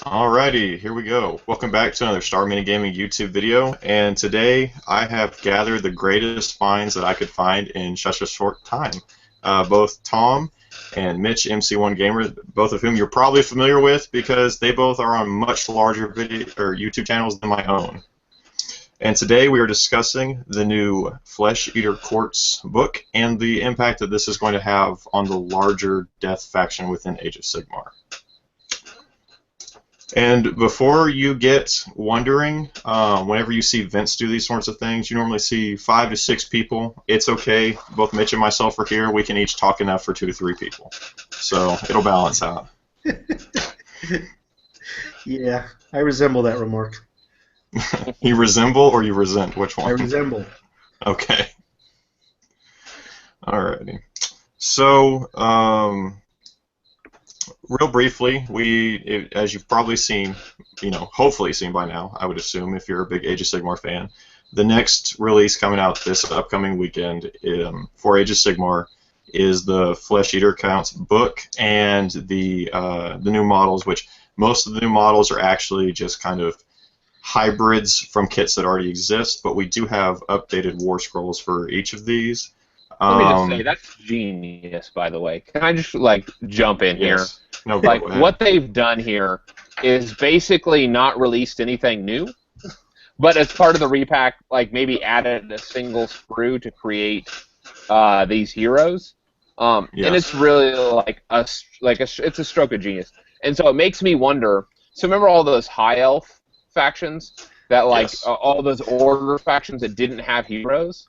Alrighty, here we go. Welcome back to another Star Minigaming YouTube video, and today I have gathered the greatest finds that I could find in such a short time. Both Tom and Mitch, MC1 Gamer, both of whom you're probably familiar with because they both are on much larger video or YouTube channels than my own. And today we are discussing the new Flesh Eater Quartz book and the impact that this is going to have on the larger Death faction within Age of Sigmar. And before you get wondering, whenever you see Vince do these sorts of things, you normally see 5 to 6 people. It's okay. Both Mitch and myself are here. We can each talk enough for 2 to 3 people. So it'll balance out. Yeah, I resemble that remark. You resemble or you resent? Which one? I resemble. Okay. Alrighty. So, real briefly, as you've probably seen, hopefully seen by now, I would assume, if you're a big Age of Sigmar fan, the next release coming out this upcoming weekend for Age of Sigmar is the Flesh Eater Counts book and the new models, which most of the new models are actually just kind of hybrids from kits that already exist, but we do have updated war scrolls for each of these. Let me just say, that's genius, by the way. Can I just, jump in here? No, what they've done here is basically not released anything new, but as part of the repack, maybe added a single sprue to create these heroes. And it's really it's a stroke of genius. And so it makes me wonder, so remember all those high elf factions that all those order factions that didn't have heroes?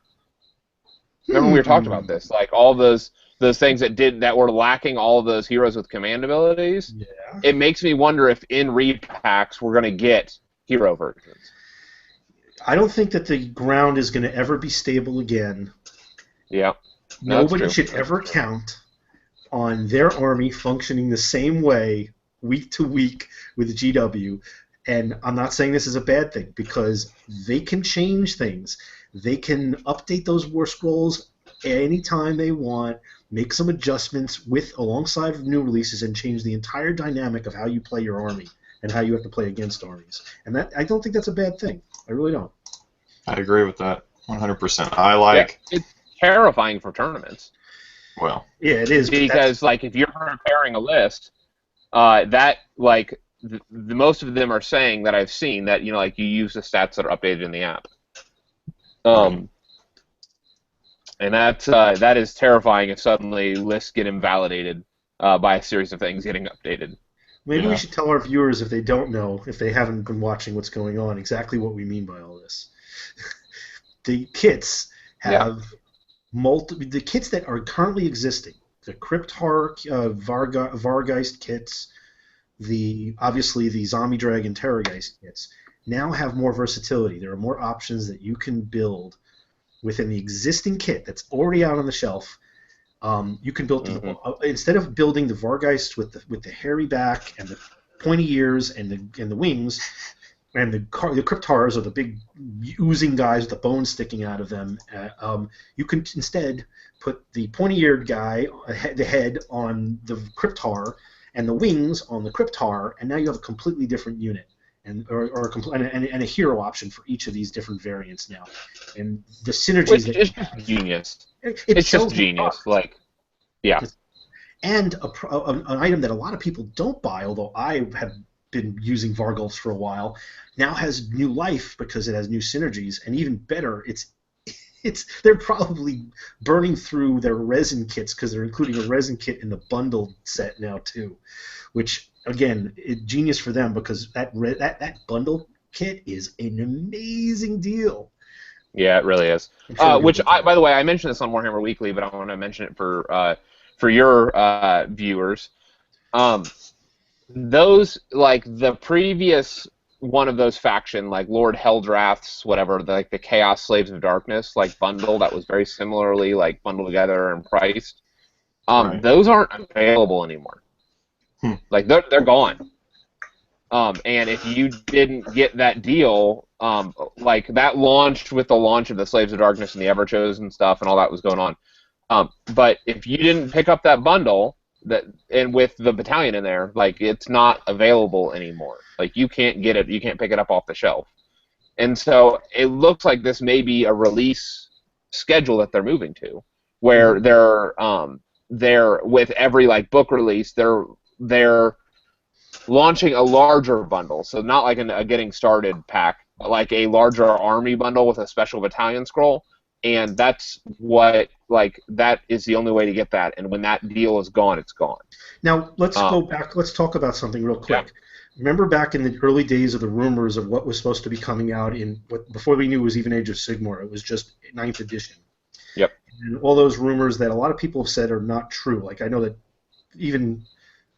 Remember we were talking about this, all those things that were lacking all of those heroes with command abilities. Yeah. It makes me wonder if in repacks we're going to get hero versions. I don't think that the ground is going to ever be stable again. Yeah. Nobody should ever count on their army functioning the same way week to week with GW. And I'm not saying this is a bad thing, because they can change things. They can update those war scrolls anytime they want, make some adjustments alongside new releases, and change the entire dynamic of how you play your army and how you have to play against armies. And I don't think that's a bad thing. I really don't. I agree with that 100%. It's terrifying for tournaments. Well, yeah, it is. Because if you're preparing a list, most of them are saying that I've seen that you use the stats that are updated in the app. And that is terrifying if suddenly lists get invalidated by a series of things getting updated. Maybe we should tell our viewers, if they don't know, if they haven't been watching what's going on, exactly what we mean by all this. The kits have the kits that are currently existing, the Crypt Horror Vargeist kits, obviously the Zombie Dragon Terrorgeist kits, now have more versatility. There are more options that you can build within the existing kit that's already out on the shelf. You can build instead of building the Vargeist with the hairy back and the pointy ears and the wings, and the Crypt Horrors, or the big oozing guys with the bones sticking out of them. You can instead put the pointy-eared guy, the head, on the Crypt Horror, and the wings on the Crypt Horror, and now you have a completely different unit. And a hero option for each of these different variants now, and the synergies. It's just genius. It's just genius. And an item that a lot of people don't buy, although I have been using Vargulfs for a while, now has new life because it has new synergies, and even better, they're probably burning through their resin kits because they're including a resin kit in the bundled set now too, which. Again, genius for them, because that bundle kit is an amazing deal. Yeah, it really is. By the way, I mentioned this on Warhammer Weekly, but I want to mention it for your viewers. Those the previous one of those faction, Lord Heldrath's, whatever, the Chaos Slaves of Darkness, bundle that was very similarly bundled together and priced. Those aren't available anymore. They're gone. And if you didn't get that deal, that launched with the launch of the Slaves of Darkness and the Everchosen stuff and all that was going on. But if you didn't pick up that bundle, and with the battalion in there, like it's not available anymore. Like you can't get it, you can't pick it up off the shelf. And so it looks like this may be a release schedule that they're moving to, where they're with every like book release, they're launching a larger bundle. So not like a getting started pack, but like a larger army bundle with a special battalion scroll. And that's what, like, that is the only way to get that. And when that deal is gone, it's gone. Now, let's go back. Let's talk about something real quick. Yeah. Remember back in the early days of the rumors of what was supposed to be coming out before we knew it was even Age of Sigmar, it was just 9th edition. Yep. And all those rumors that a lot of people have said are not true. Like, I know that even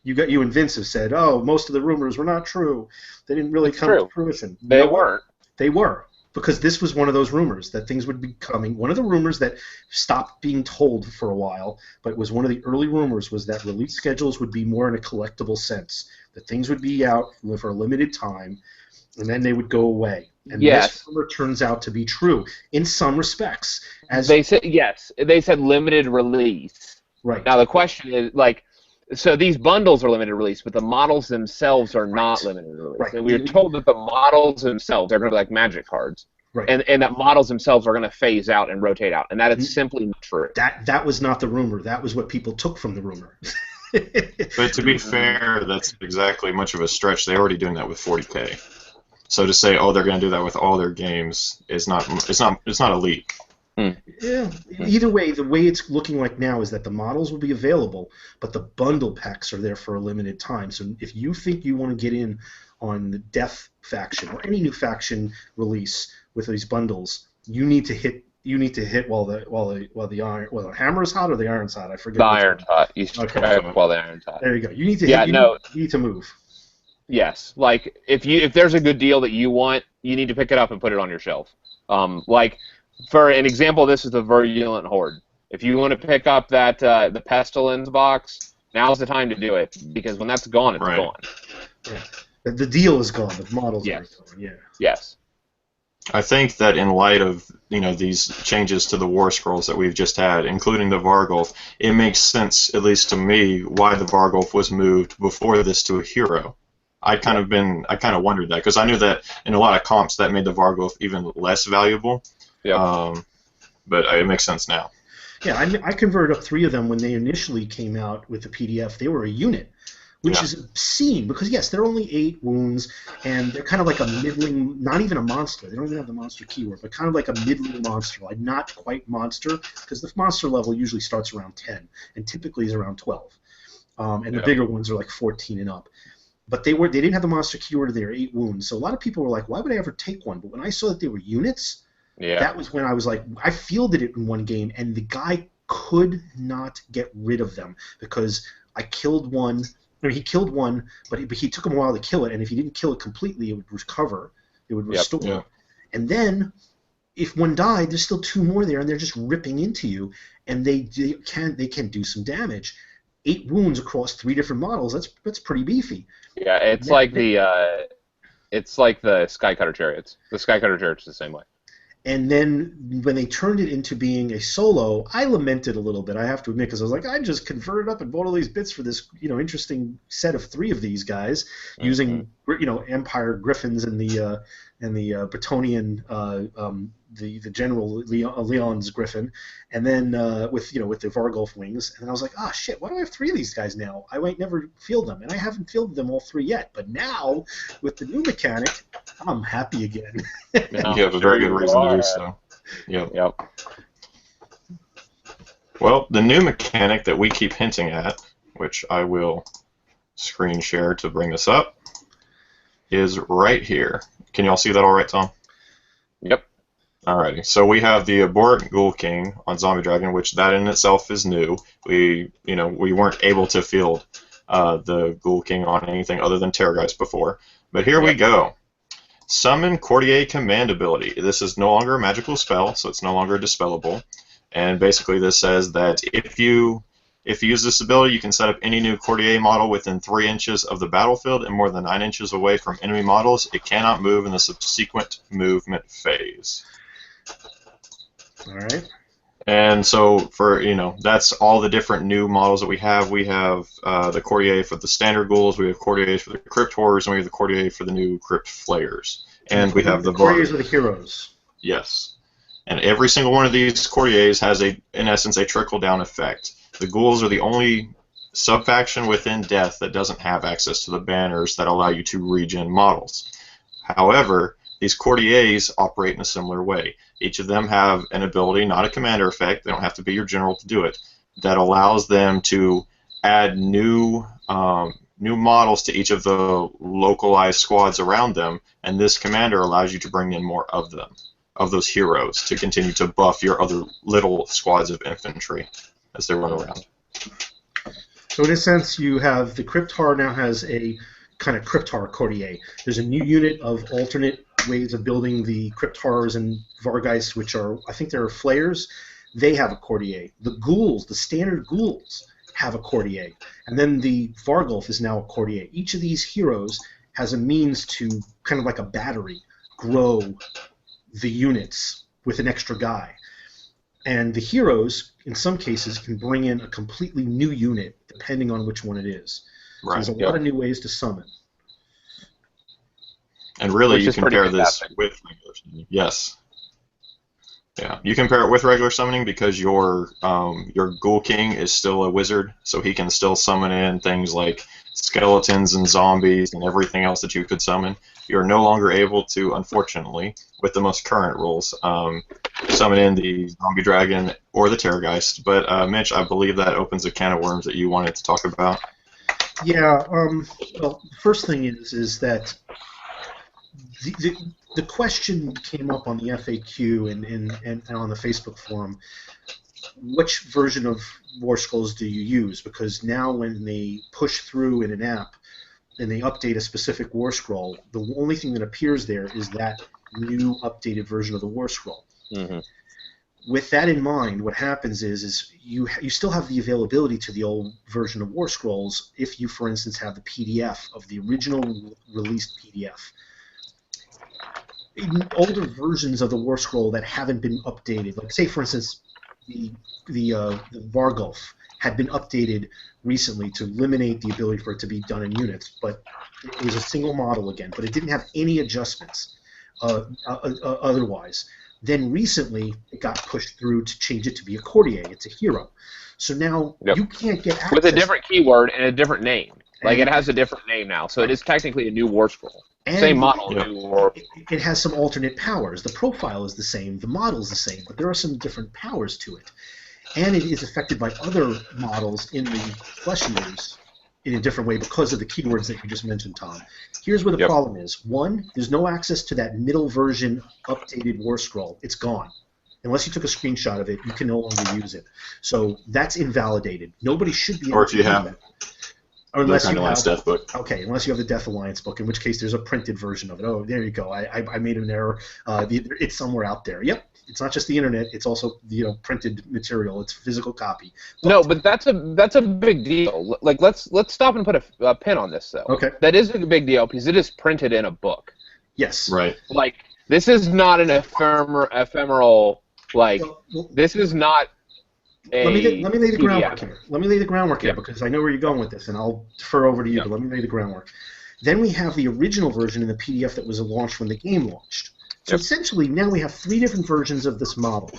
you and Vince have said, oh, most of the rumors were not true. They didn't really come to fruition. They weren't. They were. Because this was one of those rumors that things would be coming. One of the rumors that stopped being told for a while, but was one of the early rumors, was that release schedules would be more in a collectible sense. That things would be out for a limited time, and then they would go away. And this rumor turns out to be true in some respects. As they said, yes, they said limited release. Right. Now the question is, like, so these bundles are limited release, but the models themselves are not limited release. Right. And we were told that the models themselves are going to be like magic cards. Right. And that models themselves are going to phase out and rotate out. And that is simply not true. That was not the rumor. That was what people took from the rumor. But to be fair, that's exactly much of a stretch. They're already doing that with 40K. So to say, oh, they're going to do that with all their games is not. It's not a leak. Yeah. Either way, the way it's looking like now is that the models will be available, but the bundle packs are there for a limited time. So if you think you want to get in on the Death faction or any new faction release with these bundles, you need to hit while the hammer is hot or the iron's hot. I forget. The iron's hot. You strike while the iron's hot. There you go. You need to hit. You need to move. Yes, like if there's a good deal that you want, you need to pick it up and put it on your shelf. Like for an example, this is the Virulent Horde. If you want to pick up that the Pestilence box, now's the time to do it, because when that's gone, it's gone. Yeah. The deal is gone. The models are gone. Yeah. Yes. I think that in light of these changes to the War Scrolls that we've just had, including the Vargulf, it makes sense, at least to me, why the Vargulf was moved before this to a hero. I kind of wondered that, because I knew that in a lot of comps that made the Vargulf even less valuable. Yeah. But it makes sense now. Yeah, I converted up 3 of them when they initially came out with the PDF. They were a unit, which is obscene, because yes, they're only 8 wounds, and they're kind of like a middling, not even a monster. They don't even have the monster keyword, but kind of like a middling monster, like not quite monster, because the monster level usually starts around 10, and typically is around 12. And the bigger ones are like 14 and up. But they didn't have the monster keyword. They were 8 wounds. So a lot of people were like, why would I ever take one? But when I saw that they were units, that was when I was like, I fielded it in one game, and the guy could not get rid of them, because I killed one. I mean, he killed one, but he took him a while to kill it, and if he didn't kill it completely, it would recover. It would restore. Yeah. And then, if one died, there's still 2 more there, and they're just ripping into you, and they can do some damage. 8 wounds across 3 different models. That's pretty beefy. Yeah, it's like the Skycutter Chariots. The Skycutter Chariots the same way. And then when they turned it into being a solo, I lamented a little bit, I have to admit, because I was like, I just converted up and bought all these bits for this, interesting set of 3 of these guys, using, Empire Griffins and the Bretonian, the General Leon's Griffin, and then with the Vargulf wings, and I was like, ah, shit, why do I have 3 of these guys now? I might never field them, and I haven't fielded them all 3 yet, but now with the new mechanic, I'm happy again. You have a very good reason to do so. Yep. Well, the new mechanic that we keep hinting at, which I will screen share to bring this up, is right here. Can y'all see that all right, Tom? Yep. Alrighty. So we have the Abhorrent Ghoul King on Zombie Dragon, which that in itself is new. We weren't able to field the Ghoul King on anything other than Terrorgeist before. But here we go. Summon Cordier Command ability. This is no longer a magical spell, so it's no longer dispellable. And basically this says that if you use this ability, you can set up any new Cordier model within 3 inches of the battlefield and more than 9 inches away from enemy models. It cannot move in the subsequent movement phase. All right. And so for, that's all the different new models that we have. We have the cordier for the standard ghouls, we have cordiers for the Crypt Horrors, and we have the cordier for the new Crypt Flayers. And we have the cordiers are the heroes. Yes. And every single one of these cordiers has, in essence, a trickle-down effect. The ghouls are the only sub-faction within Death that doesn't have access to the banners that allow you to regen models. However, these courtiers operate in a similar way. Each of them have an ability, not a commander effect, they don't have to be your general to do it, that allows them to add new models to each of the localized squads around them, and this commander allows you to bring in more of them, of those heroes, to continue to buff your other little squads of infantry as they run around. So in a sense, you have the Crypt Horror now has a kind of Crypt Horror courtier. There's a new unit of alternate ways of building the Crypt Horrors and Vargulfs, which are, I think they're Flayers. They have a courtier. The ghouls, the standard ghouls, have a courtier. And then the Vargulf is now a courtier. Each of these heroes has a means to, kind of like a battery, grow the units with an extra guy. And the heroes, in some cases, can bring in a completely new unit, depending on which one it is. Right. So there's a lot of new ways to summon. And really, you compare this with regular summoning. Yes. Yeah, you compare it with regular summoning because your Ghoul King is still a wizard, so he can still summon in things like skeletons and zombies and everything else that you could summon. You're no longer able to, unfortunately, with the most current rules, summon in the zombie dragon or the Terrorgeist. But Mitch, I believe that opens a can of worms that you wanted to talk about. Yeah. Well, the first thing is that the question came up on the FAQ and on the Facebook forum. Which version of War Scrolls do you use? Because now when they push through in an app and they update a specific War Scroll, the only thing that appears there is that new updated version of the War Scroll. Mm-hmm. With that in mind, what happens is you still have the availability to the old version of War Scrolls if you, for instance, have the PDF of the original released PDF. In older versions of the War Scroll that haven't been updated, like say for instance, the Vargulf had been updated recently to eliminate the ability for it to be done in units, but it was a single model again, but it didn't have any adjustments otherwise. Then recently, it got pushed through to change it to be a courtier. It's a hero. So now you can't get access. With a different keyword and a different name. Like it has a different name now, so it is technically a new War Scroll. Same model, new War. It has some alternate powers. The profile is the same, the model is the same, but there are some different powers to it. And it is affected by other models in the Flesh Eaters in a different way because of the keywords that you just mentioned, Tom. Here's where the problem is. One, there's no access to that middle version updated War Scroll. It's gone. Unless you took a screenshot of it, you can no longer use it. So that's invalidated. Nobody should be able to use that. Or unless you have, Death book. Okay, unless you have the Death Alliance book, in which case there's a printed version of it. Oh, there you go. I made an error. It's somewhere out there. Yep, it's not just the internet. It's also printed material. It's a physical copy. But that's a big deal. Like let's stop and put a pin on this though. Okay. That is a big deal because it is printed in a book. Yes. Right. Like this is not an ephemeral. Like this is not. Let me lay the groundwork here. Let me lay the groundwork here because I know where you're going with this, and I'll defer over to you. But let me lay the groundwork. Then we have the original version in the PDF that was launched when the game launched. So essentially, now we have three different versions of this model.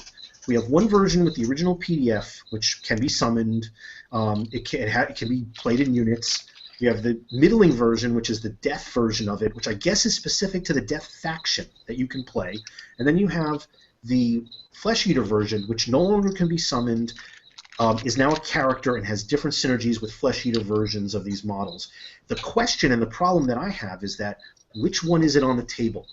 We have one version with the original PDF, which can be summoned. It can be played in units. We have the middling version, which is the Death version of it, which I guess is specific to the Death faction that you can play. And then you have the Flesh Eater version, which no longer can be summoned, is now a character and has different synergies with Flesh Eater versions of these models. The question and the problem that I have is that which one is it on the table?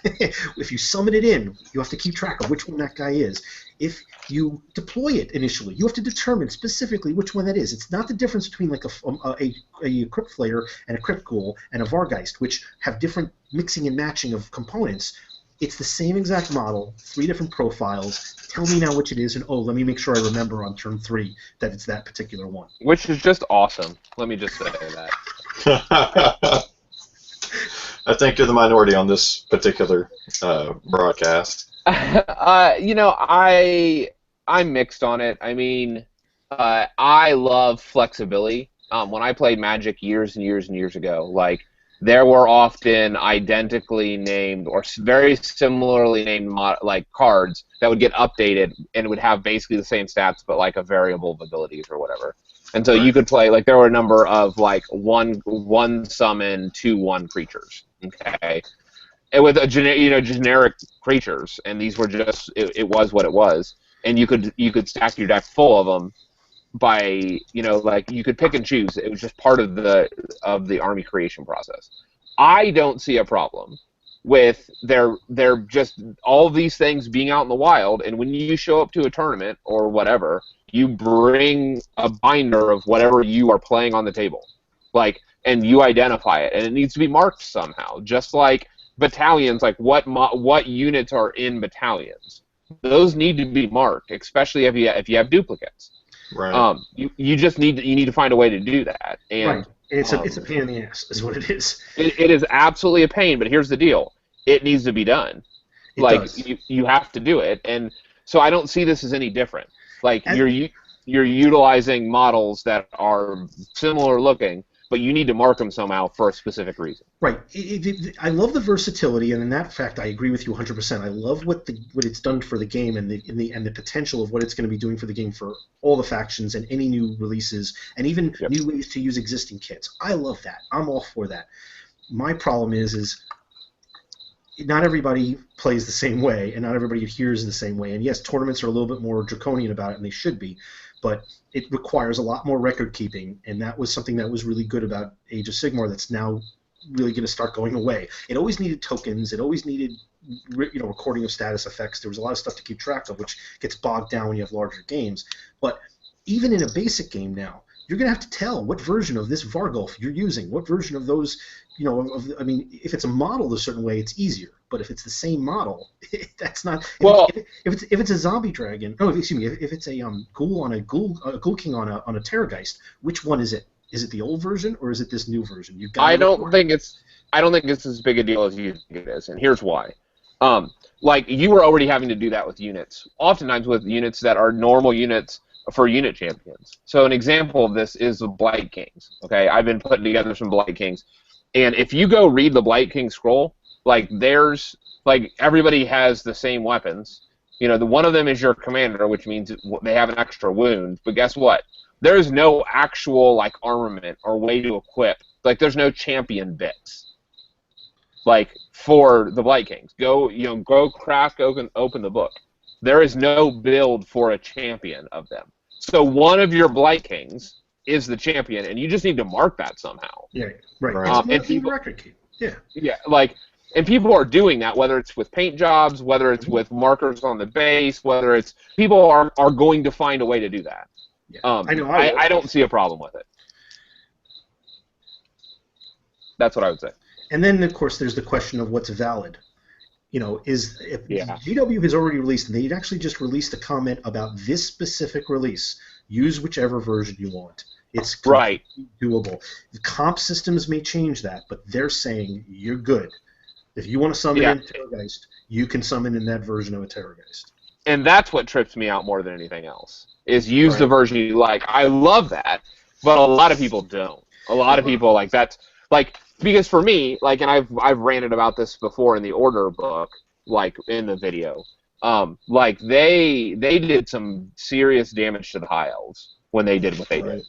If you summon it in, you have to keep track of which one that guy is. If you deploy it initially, you have to determine specifically which one that is. It's not the difference between like a Crypt Flayer and a Crypt Ghoul and a Vargulf, which have different mixing and matching of components. It's the same exact model, three different profiles. Tell me now which it is, and let me make sure I remember on turn 3 that it's that particular one. Which is just awesome. Let me just say that. I think you're the minority on this particular broadcast. I I'm mixed on it. I mean, I love flexibility. When I played Magic years and years and years ago, like there were often identically named or very similarly named like cards that would get updated and would have basically the same stats but like a variable of abilities or whatever. And so you could play like there were a number of like one summon 2/1 creatures. Okay. And with a generic creatures, and these were just it was what it was, and you could stack your deck full of them by like you could pick and choose. It was just part of the army creation process. I don't see a problem with they're just all of these things being out in the wild, and when you show up to a tournament or whatever, you bring a binder of whatever you are playing on the table, like, and you identify it, and it needs to be marked somehow, just like battalions, like what units are in battalions. Those need to be marked, especially if you have duplicates. Right. You just need to find a way to do that, and right. It's a pain in the ass, is what it is. It is absolutely a pain, but here's the deal: it needs to be done. It like does. you have to do it, and so I don't see this as any different. Like you're utilizing models that are similar looking, but you need to mark them somehow for a specific reason. Right. I love the versatility, and in that fact, I agree with you 100%. I love what it's done for the game, and the potential of what it's going to be doing for the game for all the factions and any new releases, and even new ways to use existing kits. I love that. I'm all for that. My problem is not everybody plays the same way, and not everybody adheres the same way. And yes, tournaments are a little bit more draconian about it, and they should be, but it requires a lot more record keeping, and that was something that was really good about Age of Sigmar that's now really going to start going away. It always needed tokens. It always needed recording of status effects. There was a lot of stuff to keep track of, which gets bogged down when you have larger games. But even in a basic game now, you're going to have to tell what version of this Vargulf you're using, what version of those, I mean, if it's a model a certain way, it's easier. But if it's the same model, that's not. If it's a zombie dragon, excuse me, if it's a ghoul on a ghoul king on a Terrorgeist, which one is it? Is it the old version or is it this new version? I don't think it's as big a deal as you think it is, and here's why. Like you were already having to do that with units, oftentimes with units that are normal units for unit champions. So an example of this is the Blight Kings. Okay, I've been putting together some Blight Kings, and if you go read the Blight King scroll, like there's like everybody has the same weapons. The one of them is your commander, which means they have an extra wound. But guess what? There is no actual like armament or way to equip. Like there's no champion bits. Like for the Blight Kings, go crack open the book. There is no build for a champion of them. So one of your Blight Kings is the champion, and you just need to mark that somehow. Yeah, right. And people, record keep. Yeah. Yeah, like, and people are doing that, whether it's with paint jobs, whether it's with markers on the base, whether it's people are going to find a way to do that. Yeah. I don't see a problem with it. That's what I would say. And then, of course, there's the question of what's valid. GW has already released, and they actually just released a comment about this specific release. Use whichever version you want. It's doable. The comp systems may change that, but they're saying you're good. If you want to summon in Terrorgeist, you can summon in that version of a Terrorgeist. And that's what trips me out more than anything else, is use the version you like. I love that, but a lot of people don't. A lot of people, like, that's, like, because for me, like, and I've ranted about this before in the Order book, like, in the video, like, they did some serious damage to the High Elves when they did what they did.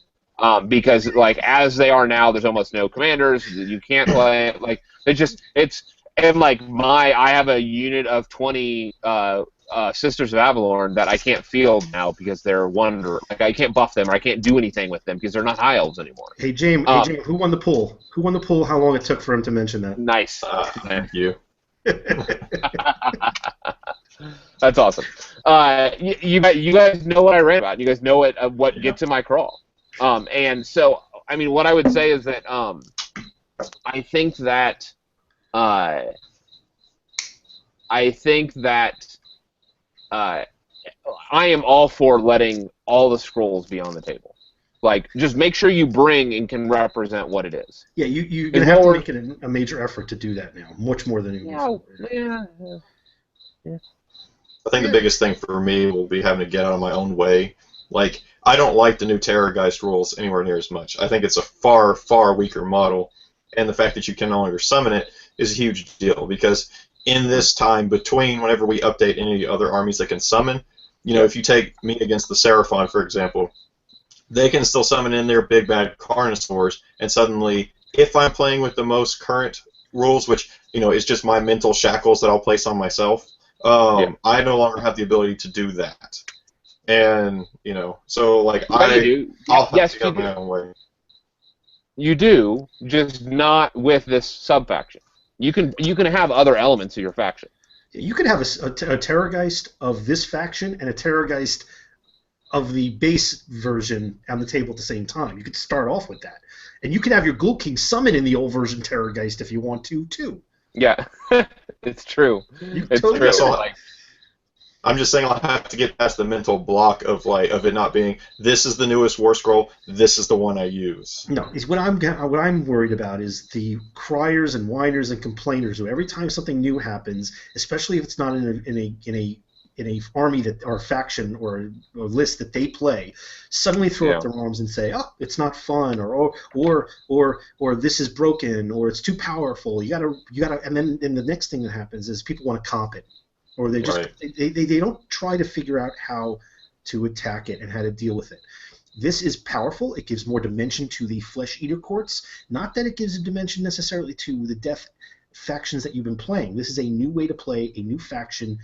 Because, like, as they are now, there's almost no commanders, you can't play, like, and, like, I have a unit of 20, Sisters of Avalorn that I can't field now because they're like I can't buff them or I can't do anything with them because they're not high elves anymore. Hey James, who won the poll? Who won the poll? How long it took for him to mention that? Nice. Thank you. That's awesome. You guys know what I ran about. You guys know what gets in my crawl. And so I mean, what I would say is that I think that I am all for letting all the scrolls be on the table. Like, just make sure you bring and can represent what it is. Yeah, you're going to have to make it a major effort to do that now, much more than before. Yeah. I think the biggest thing for me will be having to get out of my own way. Like, I don't like the new Terrorgeist rules anywhere near as much. I think it's a far, far weaker model, and the fact that you can no longer summon it is a huge deal, because in this time between whenever we update any other armies that can summon, if you take me against the Seraphon, for example, they can still summon in their big bad Carnosaurs, and suddenly, if I'm playing with the most current rules, which, is just my mental shackles that I'll place on myself, I no longer have the ability to do that. And, so, like, I'll have to get my own way. You do, just not with this sub-faction. You can have other elements of your faction. You could have a Terrorgeist of this faction and a Terrorgeist of the base version on the table at the same time. You could start off with that. And you could have your Ghoul King summon in the old version Terrorgeist if you want to, too. Yeah, it's true. It's totally true. I'm just saying I'll have to get past the mental block of it not being, this is the newest War Scroll, this is the one I use. No, what I'm worried about is the criers and whiners and complainers who every time something new happens, especially if it's not in a army that or faction or a list that they play, suddenly throw up their arms and say, "Oh, it's not fun," or this is broken, or it's too powerful. You gotta, and then the next thing that happens is people want to comp it. Or they just they don't try to figure out how to attack it and how to deal with it. This is powerful. It gives more dimension to the Flesh Eater courts. Not that it gives a dimension necessarily to the death factions that you've been playing. This is a new way to play a new faction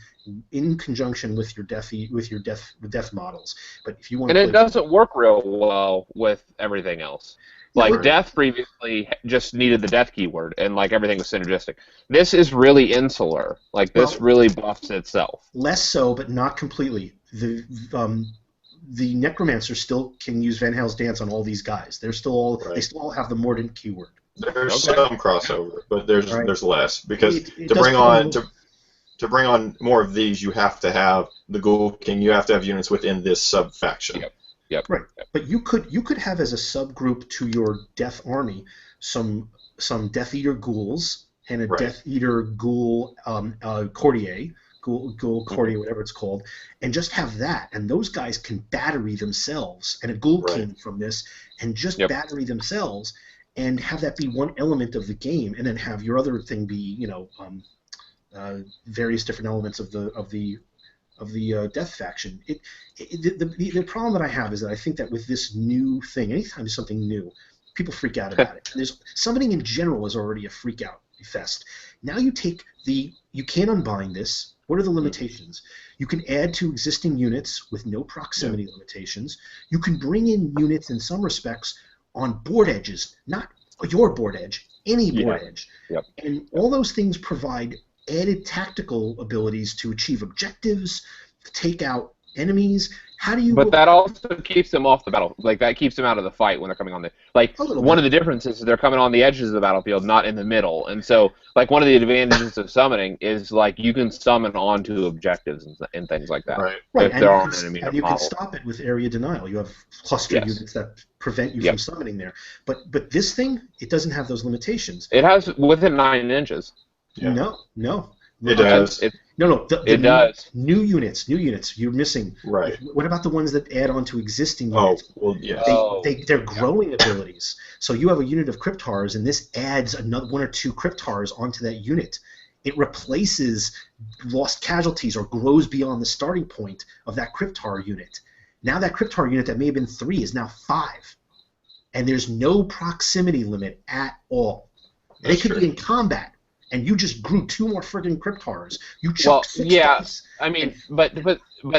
in conjunction with your death models. But if you want, it doesn't work real well with everything else. Like, Death previously just needed the Death keyword, and, like, everything was synergistic. This is really insular. Like, this really buffs itself. Less so, but not completely. The Necromancer still can use Van Hal's Dance on all these guys. They still all have the Mordant keyword. There's some crossover, but there's less, because to bring on more of these, you have to have the Ghoul King. You have to have units within this sub faction. Yep. Right, but you could have as a subgroup to your Death army some Death Eater ghouls and a Death Eater ghoul cordier, ghoul cordier, whatever it's called, and just have that, and those guys can battery themselves, and a Ghoul King from this, and just battery themselves, and have that be one element of the game, and then have your other thing be various different elements of the Death faction. The problem that I have is that I think that with this new thing, anytime there's something new, people freak out about it. Summoning in general is already a freak out fest. Now you can unbind this. What are the limitations? You can add to existing units with no proximity limitations. You can bring in units in some respects on board edges, not your board edge, any board edge. And all those things provide added tactical abilities to achieve objectives, to take out enemies. How do you? But that also keeps them off the battle. Like, that keeps them out of the fight when they're coming on the. Like, one of the differences is they're coming on the edges of the battlefield, not in the middle. And so, like, one of the advantages of summoning is, like, you can summon onto objectives and things like that. Right. If there aren't enemy and you can stop it with area denial. You have cluster units that prevent you from summoning there. But this thing, it doesn't have those limitations. It has within 9 inches. No. It does. No. It does. New units. You're missing. Right. What about the ones that add on to existing units? Oh, well, yes. They're growing abilities. So you have a unit of Crypt Horrors, and this adds another 1 or 2 Crypt Horrors onto that unit. It replaces lost casualties or grows beyond the starting point of that Crypt Horror unit. Now that Crypt Horror unit that may have been 3 is now 5. And there's no proximity limit at all. They could be in combat, and you just grew 2 more friggin' Crypt Horrors. You chucked 6 dice. I mean, but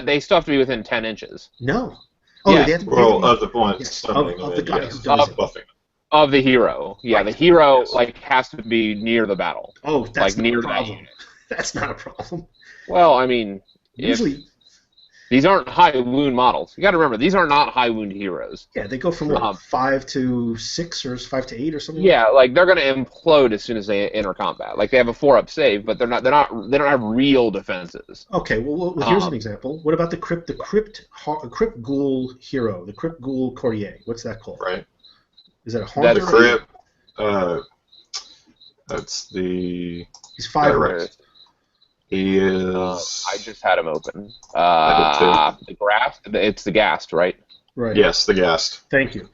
they still have to be within 10 inches. No. Oh, they have to be of the point of the guy who does it. Buffing. Of the hero. Yeah, the hero has to be near the battle. Oh, that's not near a problem. that unit. That's not a problem. Well, I mean, usually these aren't high wound models. You got to remember, these are not high wound heroes. Yeah, they go from 5 to 6 or 5 to 8 or something. Yeah, like they're going to implode as soon as they enter combat. Like, they have a 4-up save, but they don't have real defenses. Okay, well here's an example. What about the Crypt Ghoul hero, the Crypt Ghoul Cordier? What's that called? Right. Is that a haunter? That's Crypt. That's the. He's 5 ranks. He is. I just had him open. I did too. The Ghast. It's the Ghast, right? Right. Yes, the Ghast. Thank you.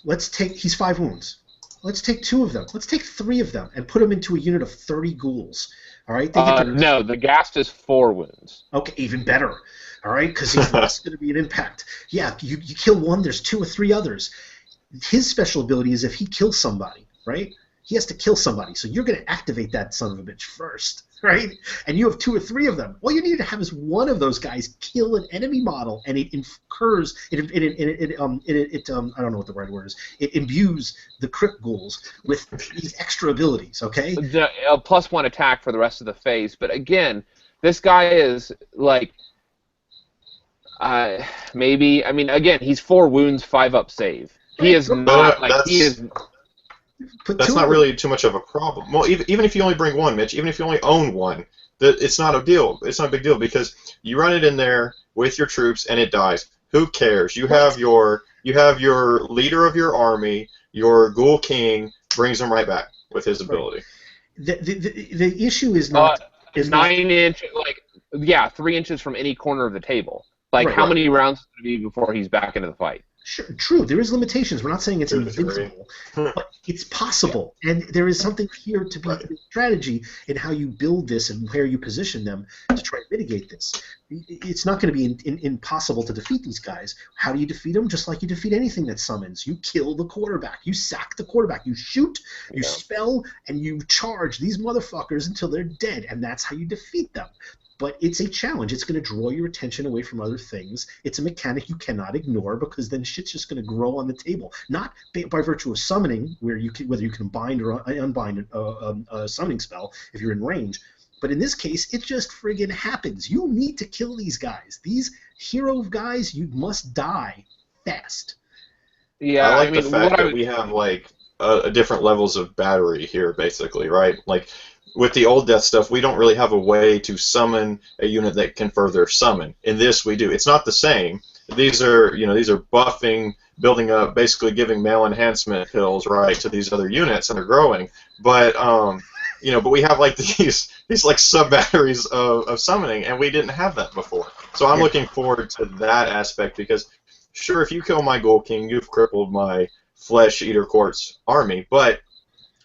Let's take. He's 5 wounds. Let's take 2 of them. Let's take 3 of them and put them into a unit of 30 ghouls. All right. No, the Ghast is 4 wounds. Okay, even better. All right, because that's going to be an impact. Yeah, you kill one, there's 2 or 3 others. His special ability is if he kills somebody, right? He has to kill somebody, so you're going to activate that son of a bitch first, right? And you have 2 or 3 of them. All you need to have is one of those guys kill an enemy model, and it incurs I don't know what the right word is. It imbues the Crypt Ghouls with these extra abilities. Okay. +1 attack for the rest of the phase, but again, this guy is like. Maybe. I mean, again, he's 4 wounds, 5 up save. He is not like he is. That's not really too much of a problem. Well, even if you only bring 1, Mitch, even if you only own 1, it's not a deal. It's not a big deal because you run it in there with your troops and it dies. Who cares? You have your leader of your army, your Ghoul King brings him right back with his ability. The issue is not 9 inches, 3 inches from any corner of the table. Like, how many rounds would it be before he's back into the fight? Sure, true. There is limitations. We're not saying it's invincible, but it's possible. And there is something here to be strategy in how you build this and where you position them to try to mitigate this. It's not going to be impossible to defeat these guys. How do you defeat them? Just like you defeat anything that summons. You kill the quarterback. You sack the quarterback. You shoot, you spell, and you charge these motherfuckers until they're dead. And that's how you defeat them. But it's a challenge. It's going to draw your attention away from other things. It's a mechanic you cannot ignore because then shit's just going to grow on the table. Not by virtue of summoning, whether you can bind or unbind a summoning spell if you're in range. But in this case, it just friggin' happens. You need to kill these guys. These hero guys, you must die fast. Yeah, I like the fact that we have different levels of battery here, basically, right? Like. With the old death stuff, we don't really have a way to summon a unit that can further summon. In this, we do. It's not the same. These are buffing, building up, basically giving male enhancement pills, right, to these other units, and they're growing. But but we have these sub batteries of summoning, and we didn't have that before. So I'm looking forward to that aspect because, sure, if you kill my Ghoul King, you've crippled my Flesh Eater Court's army, but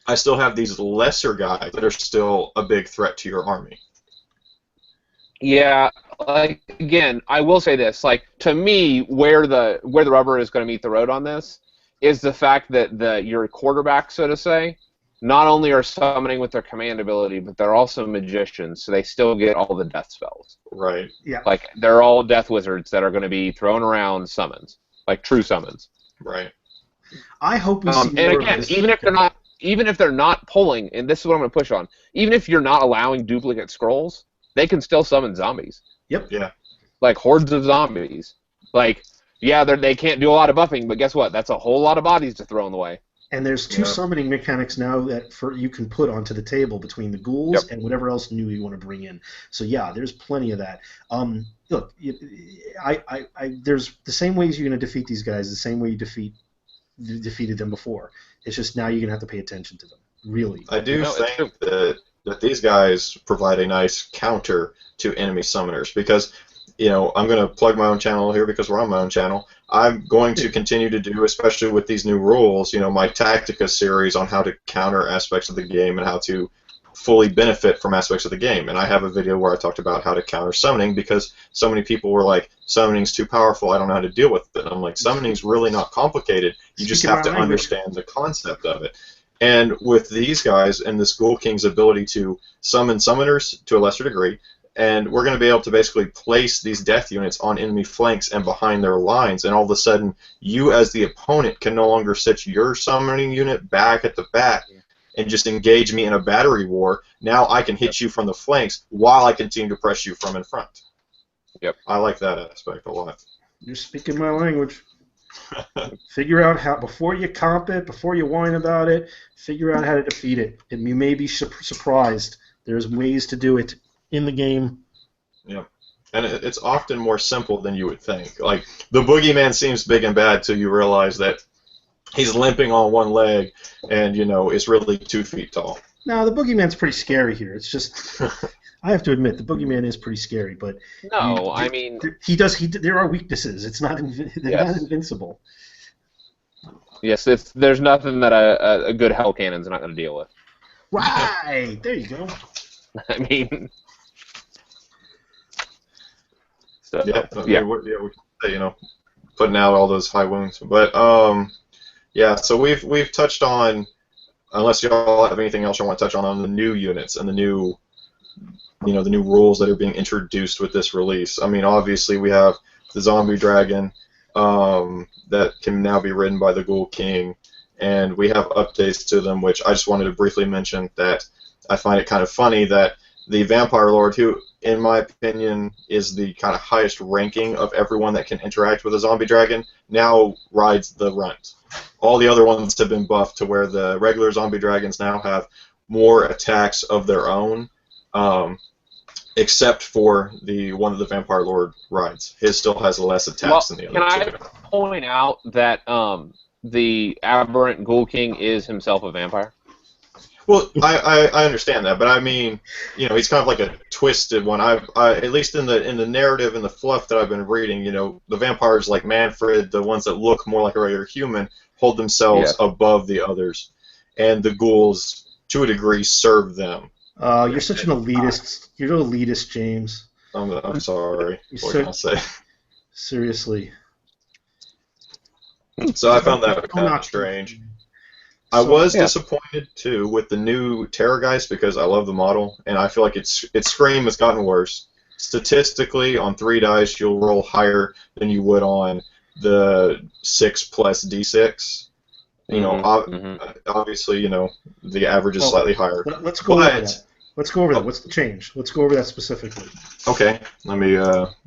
I still have these lesser guys that are still a big threat to your army. Yeah, again, I will say this: to me, where the rubber is going to meet the road on this is the fact that your quarterback, so to say, not only are summoning with their command ability, but they're also magicians, so they still get all the death spells. Right. Yeah. They're all death wizards that are going to be thrown around summons, true summons. Right. I hope we see more and again, of this. even if they're not pulling, and this is what I'm going to push on, even if you're not allowing duplicate scrolls, they can still summon zombies. Yep. Yeah. Hordes of zombies. They can't do a lot of buffing, but guess what? That's a whole lot of bodies to throw in the way. And there's 2 summoning mechanics now that you can put onto the table between the ghouls and whatever else new you want to bring in. So yeah, there's plenty of that. Look, there's the same ways you're going to defeat these guys, the same way you defeated them before. It's just now you're going to have to pay attention to them. Really. I do think that these guys provide a nice counter to enemy summoners because, I'm going to plug my own channel here because we're on my own channel. I'm going to continue to do, especially with these new rules, my Tactica series on how to counter aspects of the game and how to fully benefit from aspects of the game. And I have a video where I talked about how to counter summoning because so many people were like, summoning's too powerful, I don't know how to deal with it. And I'm like, summoning's really not complicated. You just have to understand the concept of it. And with these guys and this Ghoul King's ability to summon summoners to a lesser degree, and we're going to be able to basically place these death units on enemy flanks and behind their lines, and all of a sudden, you as the opponent can no longer set your summoning unit back at the back and just engage me in a battery war. Now I can hit you from the flanks while I continue to press you from in front. Yep. I like that aspect a lot. You're speaking my language. Figure out how, before you comp it, before you whine about it, figure out how to defeat it. And you may be surprised. There's ways to do it in the game. Yeah. And it's often more simple than you would think. Like, the boogeyman seems big and bad till you realize that he's limping on one leg and, is really 2 feet tall. No, the boogeyman's pretty scary here. It's just... I have to admit, the boogeyman is pretty scary, but No, I mean, there are weaknesses. It's not they're not invincible. yes, there's nothing that a good hell cannon's not going to deal with. Right, there you go. I mean, so, we putting out all those high wounds, but yeah. So we've touched on, unless y'all have anything else you want to touch on the new units and the new rules that are being introduced with this release. I mean, obviously we have the zombie dragon that can now be ridden by the Ghoul King, and we have updates to them, which I just wanted to briefly mention that I find it kind of funny that the Vampire Lord, who, in my opinion, is the kind of highest ranking of everyone that can interact with a zombie dragon, now rides the runt. All the other ones have been buffed to where the regular zombie dragons now have more attacks of their own, except for the one that the Vampire Lord rides. His still has less attacks than the other two. Can I point out that the aberrant Ghoul King is himself a vampire? Well, I understand that, but I mean, he's kind of like a twisted one. At least in the narrative and the fluff that I've been reading, the vampires like Manfred, the ones that look more like a regular human, hold themselves above the others, and the ghouls, to a degree, serve them. You're such an elitist. You're an elitist, James. I'm sorry. What can I say? Seriously. So I found that kind of strange. I was disappointed too with the new Terrorgeist because I love the model, and I feel like its scream has gotten worse. Statistically, on 3 dice, you'll roll higher than you would on the 6 plus d6. Obviously, the average is slightly higher. Let's go over that. Let's go over that. What's the change? Let's go over that specifically. Okay, let me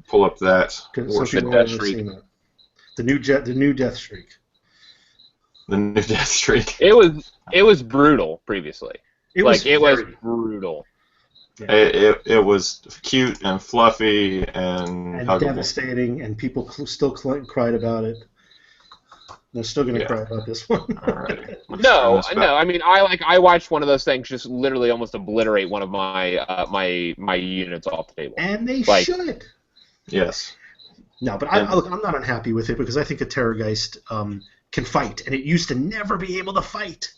pull up that. The new Death Streak. The new Death Streak. It was brutal previously. It was brutal. Yeah. It was cute and fluffy and huggable. Devastating, and people still cried about it. They're still going to cry about this one. Alright. No. I mean, I watched one of those things just literally almost obliterate one of my my units off the table. And they should. Yes. No, but I'm not unhappy with it because I think a Terrorgeist can fight, and it used to never be able to fight.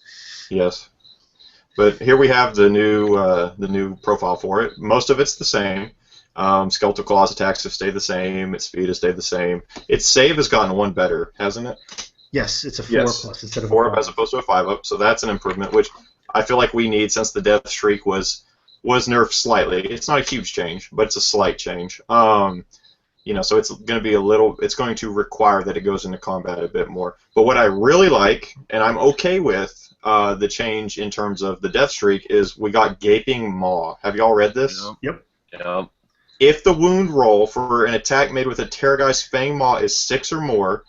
Yes. But here we have the new profile for it. Most of it's the same. Skeletal Claws attacks have stayed the same. Its speed has stayed the same. Its save has gotten 1 better, hasn't it? Yes, it's a 4 plus instead of 4 as opposed to a 5 up. So that's an improvement, which I feel like we need since the Death Streak was nerfed slightly. It's not a huge change, but it's a slight change. So it's going to be it's going to require that it goes into combat a bit more. But what I really like, and I'm okay with the change in terms of the Death Streak, is we got Gaping Maw. Have y'all read this? Yep. If the wound roll for an attack made with a Terrorgeist Fang Maw is 6 or more,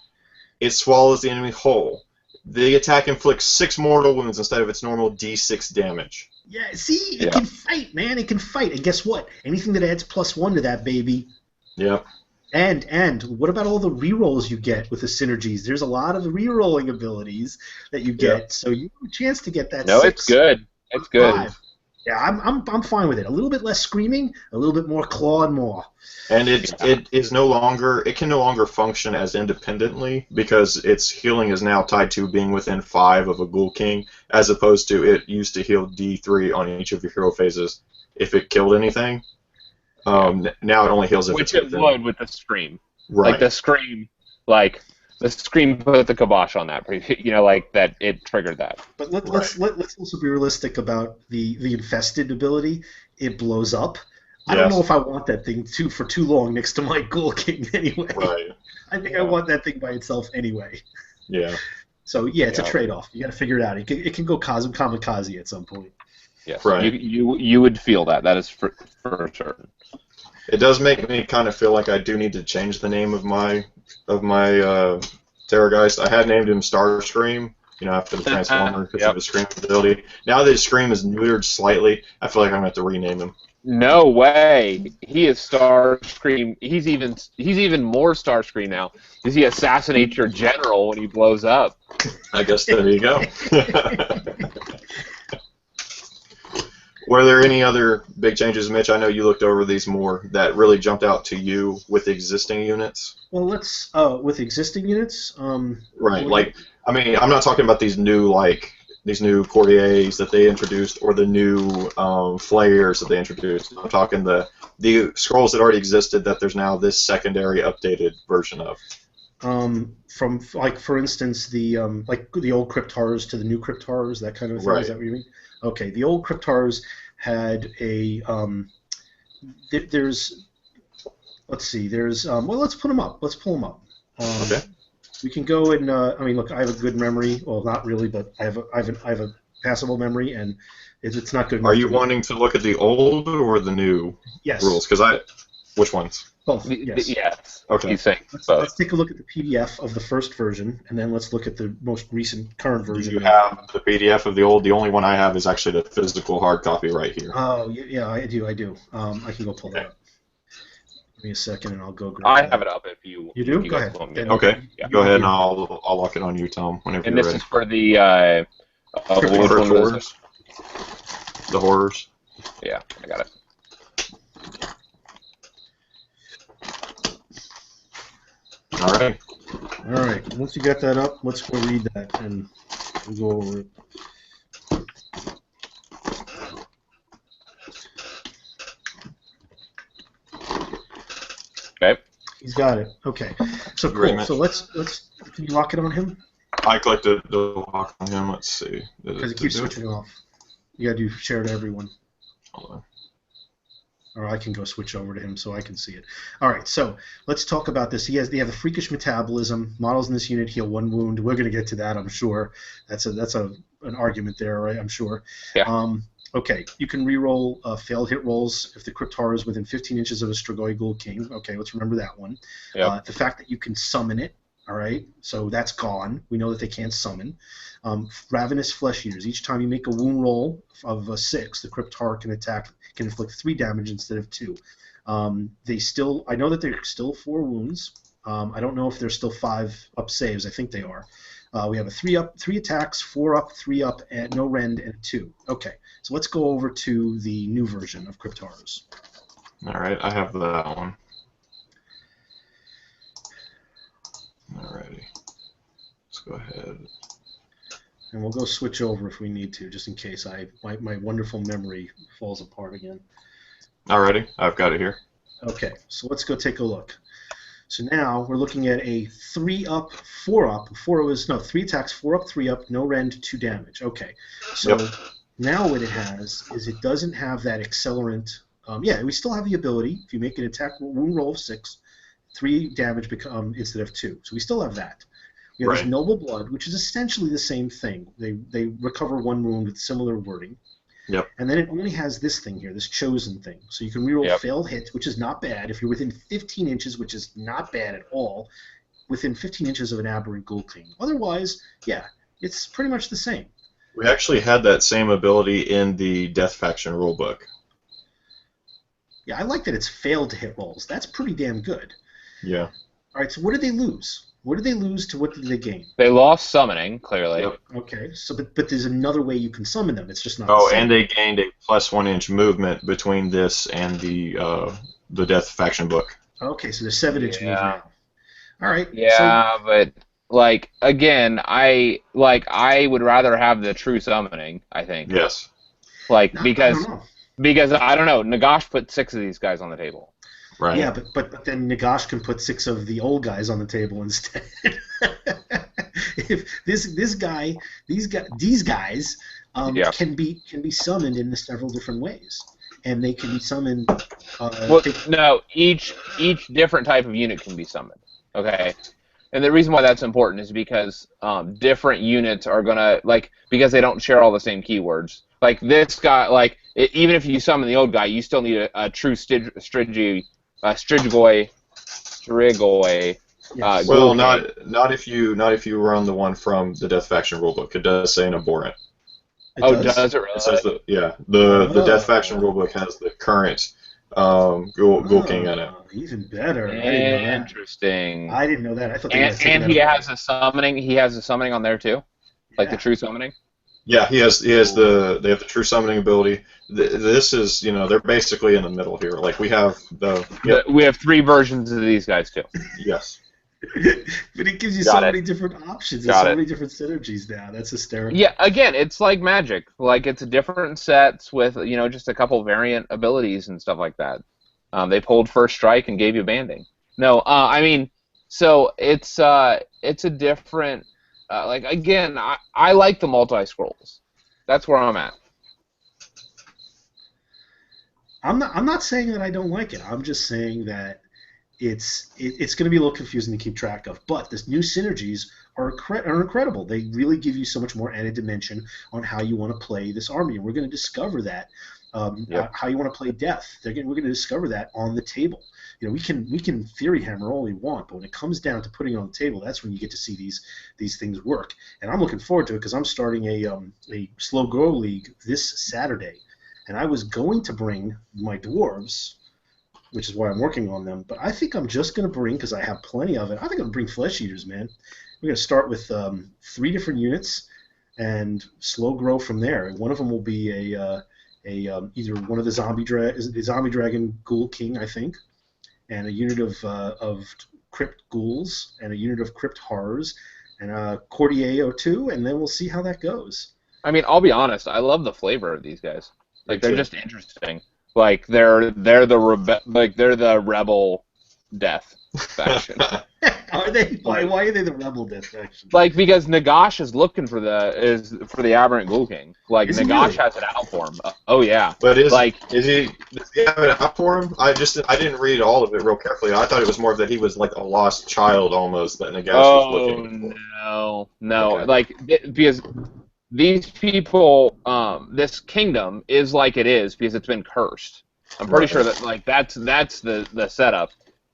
it swallows the enemy whole. The attack inflicts 6 mortal wounds instead of its normal d6 damage. Yeah, see? It can fight, man. It can fight. And guess what? Anything that adds +1 to that, baby. Yep. And what about all the rerolls you get with the synergies? There's a lot of rerolling abilities that you get, so you have a chance to get that. No, 6. it's good. It's good. 5. Yeah, I'm fine with it. A little bit less screaming, a little bit more claw and maw. And it can no longer function as independently because its healing is now tied to being within 5 of a Ghoul King, as opposed to it used to heal D3 on each of your hero phases if it killed anything. Now it only heals if which it's it would with the scream. Right. Like the scream put the kibosh on that. That it triggered that. But let's also be realistic about the infested ability. It blows up. I don't know if I want that thing for too long next to my Ghoul King anyway. Right. I think I want that thing by itself anyway. Yeah. So it's a trade-off. You got to figure it out. It can go kamikaze at some point. Yes. Right. You would feel that. That is for certain. It does make me kind of feel like I do need to change the name of my Terrorgeist. I had named him Starscream, after the Transformer because of his scream ability. Now that his scream is neutered slightly, I feel like I'm going to have to rename him. No way. He is Starscream. He's even more Starscream now. Does he assassinate your general when he blows up? I guess there you go. Were there any other big changes, Mitch? I know you looked over these more that really jumped out to you with existing units. Well, let's with existing units. Right. Like, I mean, I'm not talking about these new cordiers that they introduced or the new flayers that they introduced. I'm talking the scrolls that already existed that there's now this secondary updated version of. From like for instance the like the old Crypt Horrors to the new Crypt Horrors, that kind of thing. Right. Is that what you mean? Okay, the old Crypt Horrors had a there's let's see, there's well, let's put them up. Let's pull them up. Okay. We can go and I mean, look, I have a good memory. Well, not really, but I have a passable memory, and it's not good enough. Are you wanting to look at the old or the new rules? Because which ones? Both. Yes. Yes. Okay. You think Let's take a look at the PDF of the first version, and then let's look at the most recent current version. Do you have the PDF of the old? The only one I have is actually the physical hard copy right here. Oh, yeah, I do. I can go pull that up. Give me a second, and I'll go grab I that. have it up if you. You do? If you Go guys ahead. want me to. Okay. Yeah. Go ahead, and I'll lock it on you, Tom, whenever And you're this ready. is for the Crypt which one was Horrors. this? The horrors. Yeah, I got it. All right. All right. Once you got that up, let's go read that, and we'll go over it. Okay. He's got it. Okay. So Great, cool. man. So let's can you lock it on him? I clicked the lock on him. Let's see. Because it keeps switching off. You gotta do share to everyone. Hold on. Or I can go switch over to him so I can see it. All right, so let's talk about this. They have a freakish metabolism. Models in this unit heal 1 wound. We're going to get to that, I'm sure. That's an argument there, right? I'm sure. Yeah. Okay, you can reroll failed hit rolls if the Crypt Horror is within 15 inches of a Strigoi Ghoul King. Okay, let's remember that one. Yep. The fact that you can summon it. All right, so that's gone. We know that they can't summon. Ravenous Flesh Eaters. Each time you make a wound roll of a 6, the Crypt Horror can inflict 3 damage instead of 2. I know that they're still 4 wounds. I don't know if they're still 5 up saves. I think they are. We have a 3 attacks, 4 up, 3 up, and no rend, and a 2. Okay, so let's go over to the new version of Crypt Horrors. All right, I have that one. Alrighty. Let's go ahead. And we'll go switch over if we need to, just in case my wonderful memory falls apart again. Alrighty, I've got it here. Okay, so let's go take a look. So now we're looking at a 3 up, 4 up. Before it was 3 attacks, 4 up, 3 up, no rend, 2 damage. Okay, so now what it has is it doesn't have that accelerant. We still have the ability. If you make an attack wound roll of 6, 3 damage instead of 2. So we still have that. We have this Noble Blood, which is essentially the same thing. They recover 1 wound with similar wording. Yep. And then it only has this thing here, this chosen thing. So you can reroll failed hits, which is not bad. If you're within 15 inches, which is not bad at all, within 15 inches of an aberrant Ghoul King. Otherwise, it's pretty much the same. We actually had that same ability in the Death Faction rulebook. Yeah, I like that it's failed to hit rolls. That's pretty damn good. Yeah. All right, so what did they lose? What did they lose to what did they gain? They lost summoning, clearly. Yep. Okay, so but there's another way you can summon them. It's just not. Oh, the same. and they gained a +1 inch movement between this and the Death Faction book. Okay, so they're 7-inch move now. All right. Yeah, but like again, I would rather have the true summoning. I think. Yes. Because I don't know. Nagash put 6 of these guys on the table. Right. Yeah, but then Nagash can put 6 of the old guys on the table instead. If these guys can be summoned in several different ways, and they can be summoned. Each different type of unit can be summoned. Okay, and the reason why that's important is because different units are gonna because they don't share all the same keywords. Like this guy, even if you summon the old guy, you still need a true Strigoi. Yes. Well, not if you run the one from the Death Faction rulebook. It does say an abhorrent. Does it really? It says the Death Faction rulebook has the current Ghoul King in it. Even better. Interesting. I didn't know that. I thought. And he has a summoning. He has a summoning on there too, like the true summoning. Yeah, he has they have the true summoning ability. This is, they're basically in the middle here. Like we have we have 3 versions of these guys too. Yes. But it gives you so many different options and so many different synergies now. That's hysterical. Yeah, again, it's like Magic. Like it's different sets with just a couple variant abilities and stuff like that. They pulled First Strike and gave you banding. No, I mean, so it's a different. Like again, I like the multi-scrolls. That's where I'm at. I'm not saying that I don't like it. I'm just saying that it's going to be a little confusing to keep track of. But the new synergies are incredible. They really give you so much more added dimension on how you want to play this army, and we're going to discover that. How you want to play Death. We're going to discover that on the table. We can theory hammer all we want, but when it comes down to putting it on the table, that's when you get to see these things work. And I'm looking forward to it because I'm starting a slow grow league this Saturday, and I was going to bring my dwarves, which is why I'm working on them. But I think I'm just going to bring, because I have plenty of it, I think I'm going to bring Flesh Eaters, man. We're going to start with 3 different units and slow grow from there. And one of them will be either one of the zombie dragon Ghoul King, I think, and a unit of Crypt Ghouls, and a unit of Crypt Horrors, and a cordier or 2, and then we'll see how that goes. I mean, I'll be honest. I love the flavor of these guys. Like they're just interesting. Like they're the rebel death faction. Are they? Why are they the rebel death faction? Like because Nagash is looking for the aberrant Ghoul King. Like Nagash really? has it out for him. Oh yeah. But does he have it out for him? I didn't read all of it real carefully. I thought it was more that he was like a lost child almost that Nagash was looking for. No. Okay. Like because these people, this kingdom is like it is because it's been cursed. I'm pretty sure that like that's the setup.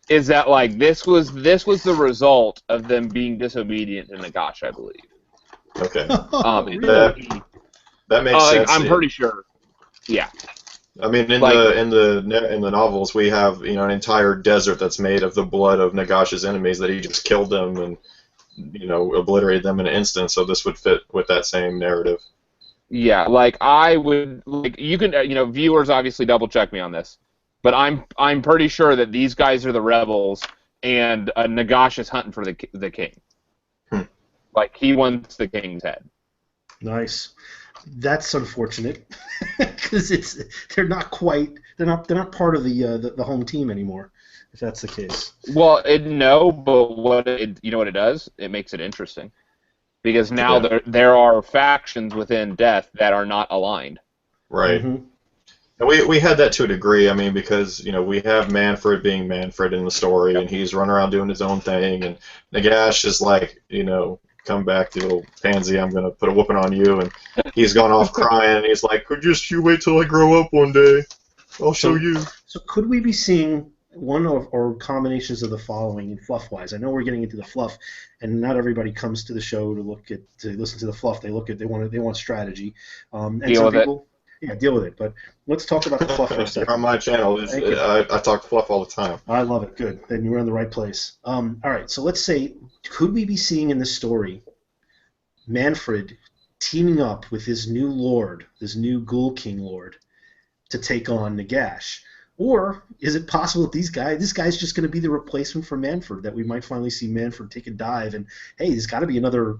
Is that like this was the result of them being disobedient to Nagash, I believe. Okay. Really? That makes sense. I'm pretty sure. Yeah. I mean, in the novels, we have an entire desert that's made of the blood of Nagash's enemies that he just killed them and obliterated them in an instant. So this would fit with that same narrative. Yeah, like I would like you can viewers obviously double check me on this. But I'm pretty sure that these guys are the rebels, and Nagash is hunting for the king. Like he wants the king's head. Nice. That's unfortunate because they're not part of the home team anymore. If that's the case. Well, no, but what it does? It makes it interesting because now there are factions within Death that are not aligned. Right. Mm-hmm. And we had that to a degree, I mean, because, we have Manfred being Manfred in the story, and he's running around doing his own thing, and Nagash is like, come back, you little pansy, I'm going to put a whooping on you, and he's gone off crying, and he's like, just you wait till I grow up one day, I'll show you. So could we be seeing one or combinations of the following in fluff-wise? I know we're getting into the fluff, and not everybody comes to the show to listen to the fluff. They want strategy, and deal some with people. Yeah, deal with it. But let's talk about the fluff for a second. You're on my channel. I talk fluff all the time. I love it. Good. Then you're in the right place. All right. So let's say, could we be seeing in this story Manfred teaming up with his new lord, this new Ghoul King lord, to take on Nagash? Or is it possible that this guy's just going to be the replacement for Manfred, that we might finally see Manfred take a dive and, hey, there's got to be another,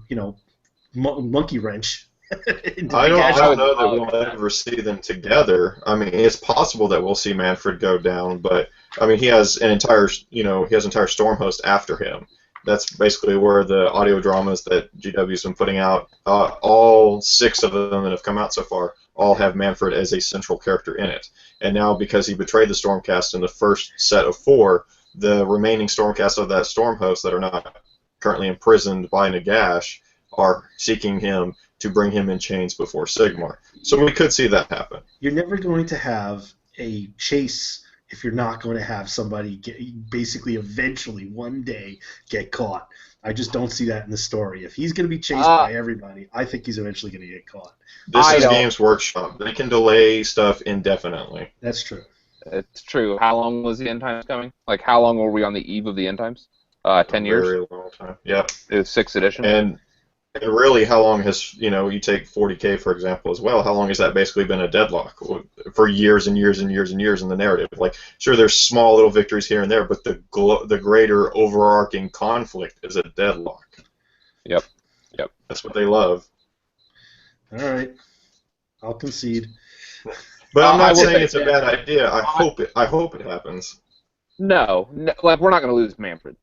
monkey wrench. I don't know that we'll ever see them together. I mean, it's possible that we'll see Manfred go down, but I mean, he has an entire storm host after him. That's basically where the audio dramas that GW's been putting out, all 6 of them that have come out so far, all have Manfred as a central character in it. And now, because he betrayed the Stormcast in the first set of 4, the remaining Stormcast of that storm host that are not currently imprisoned by Nagash are seeking him to bring him in chains before Sigmar. So we could see that happen. You're never going to have a chase if you're not going to have somebody basically eventually one day get caught. I just don't see that in the story. If he's going to be chased by everybody, I think he's eventually going to get caught. This is Games Workshop. They can delay stuff indefinitely. That's true. It's true. How long was the end times coming? Like, how long were we on the eve of the end times? 10 years? Very long time. Yeah. It was 6th edition. And And really, how long has, you take 40K, for example, as well, how long has that basically been a deadlock? For years and years and years and years in the narrative. Like, sure, there's small little victories here and there, but the greater overarching conflict is a deadlock. Yep. That's what they love. All right. I'll concede. But I'm I not will saying say it's a this. bad idea. I hope it happens. No, like we're not going to lose Manfred.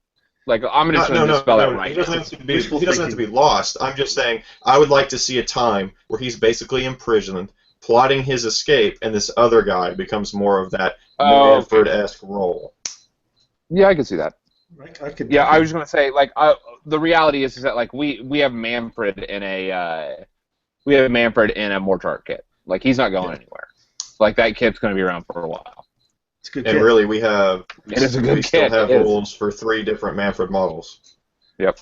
Like I'm just going to dispel that right He now. doesn't have to be lost. I'm just saying I would like to see a time where he's basically imprisoned, plotting his escape, and this other guy becomes more of that Manfred-esque role. Yeah, I can see that. I could. Yeah, I was just going to say, like, the reality is that like we have Manfred in a Mortar kit. Like he's not going anywhere. Like that kit's going to be around for a while. It's a good and kit. really, we still have rules for 3 different Manfred models. Yep.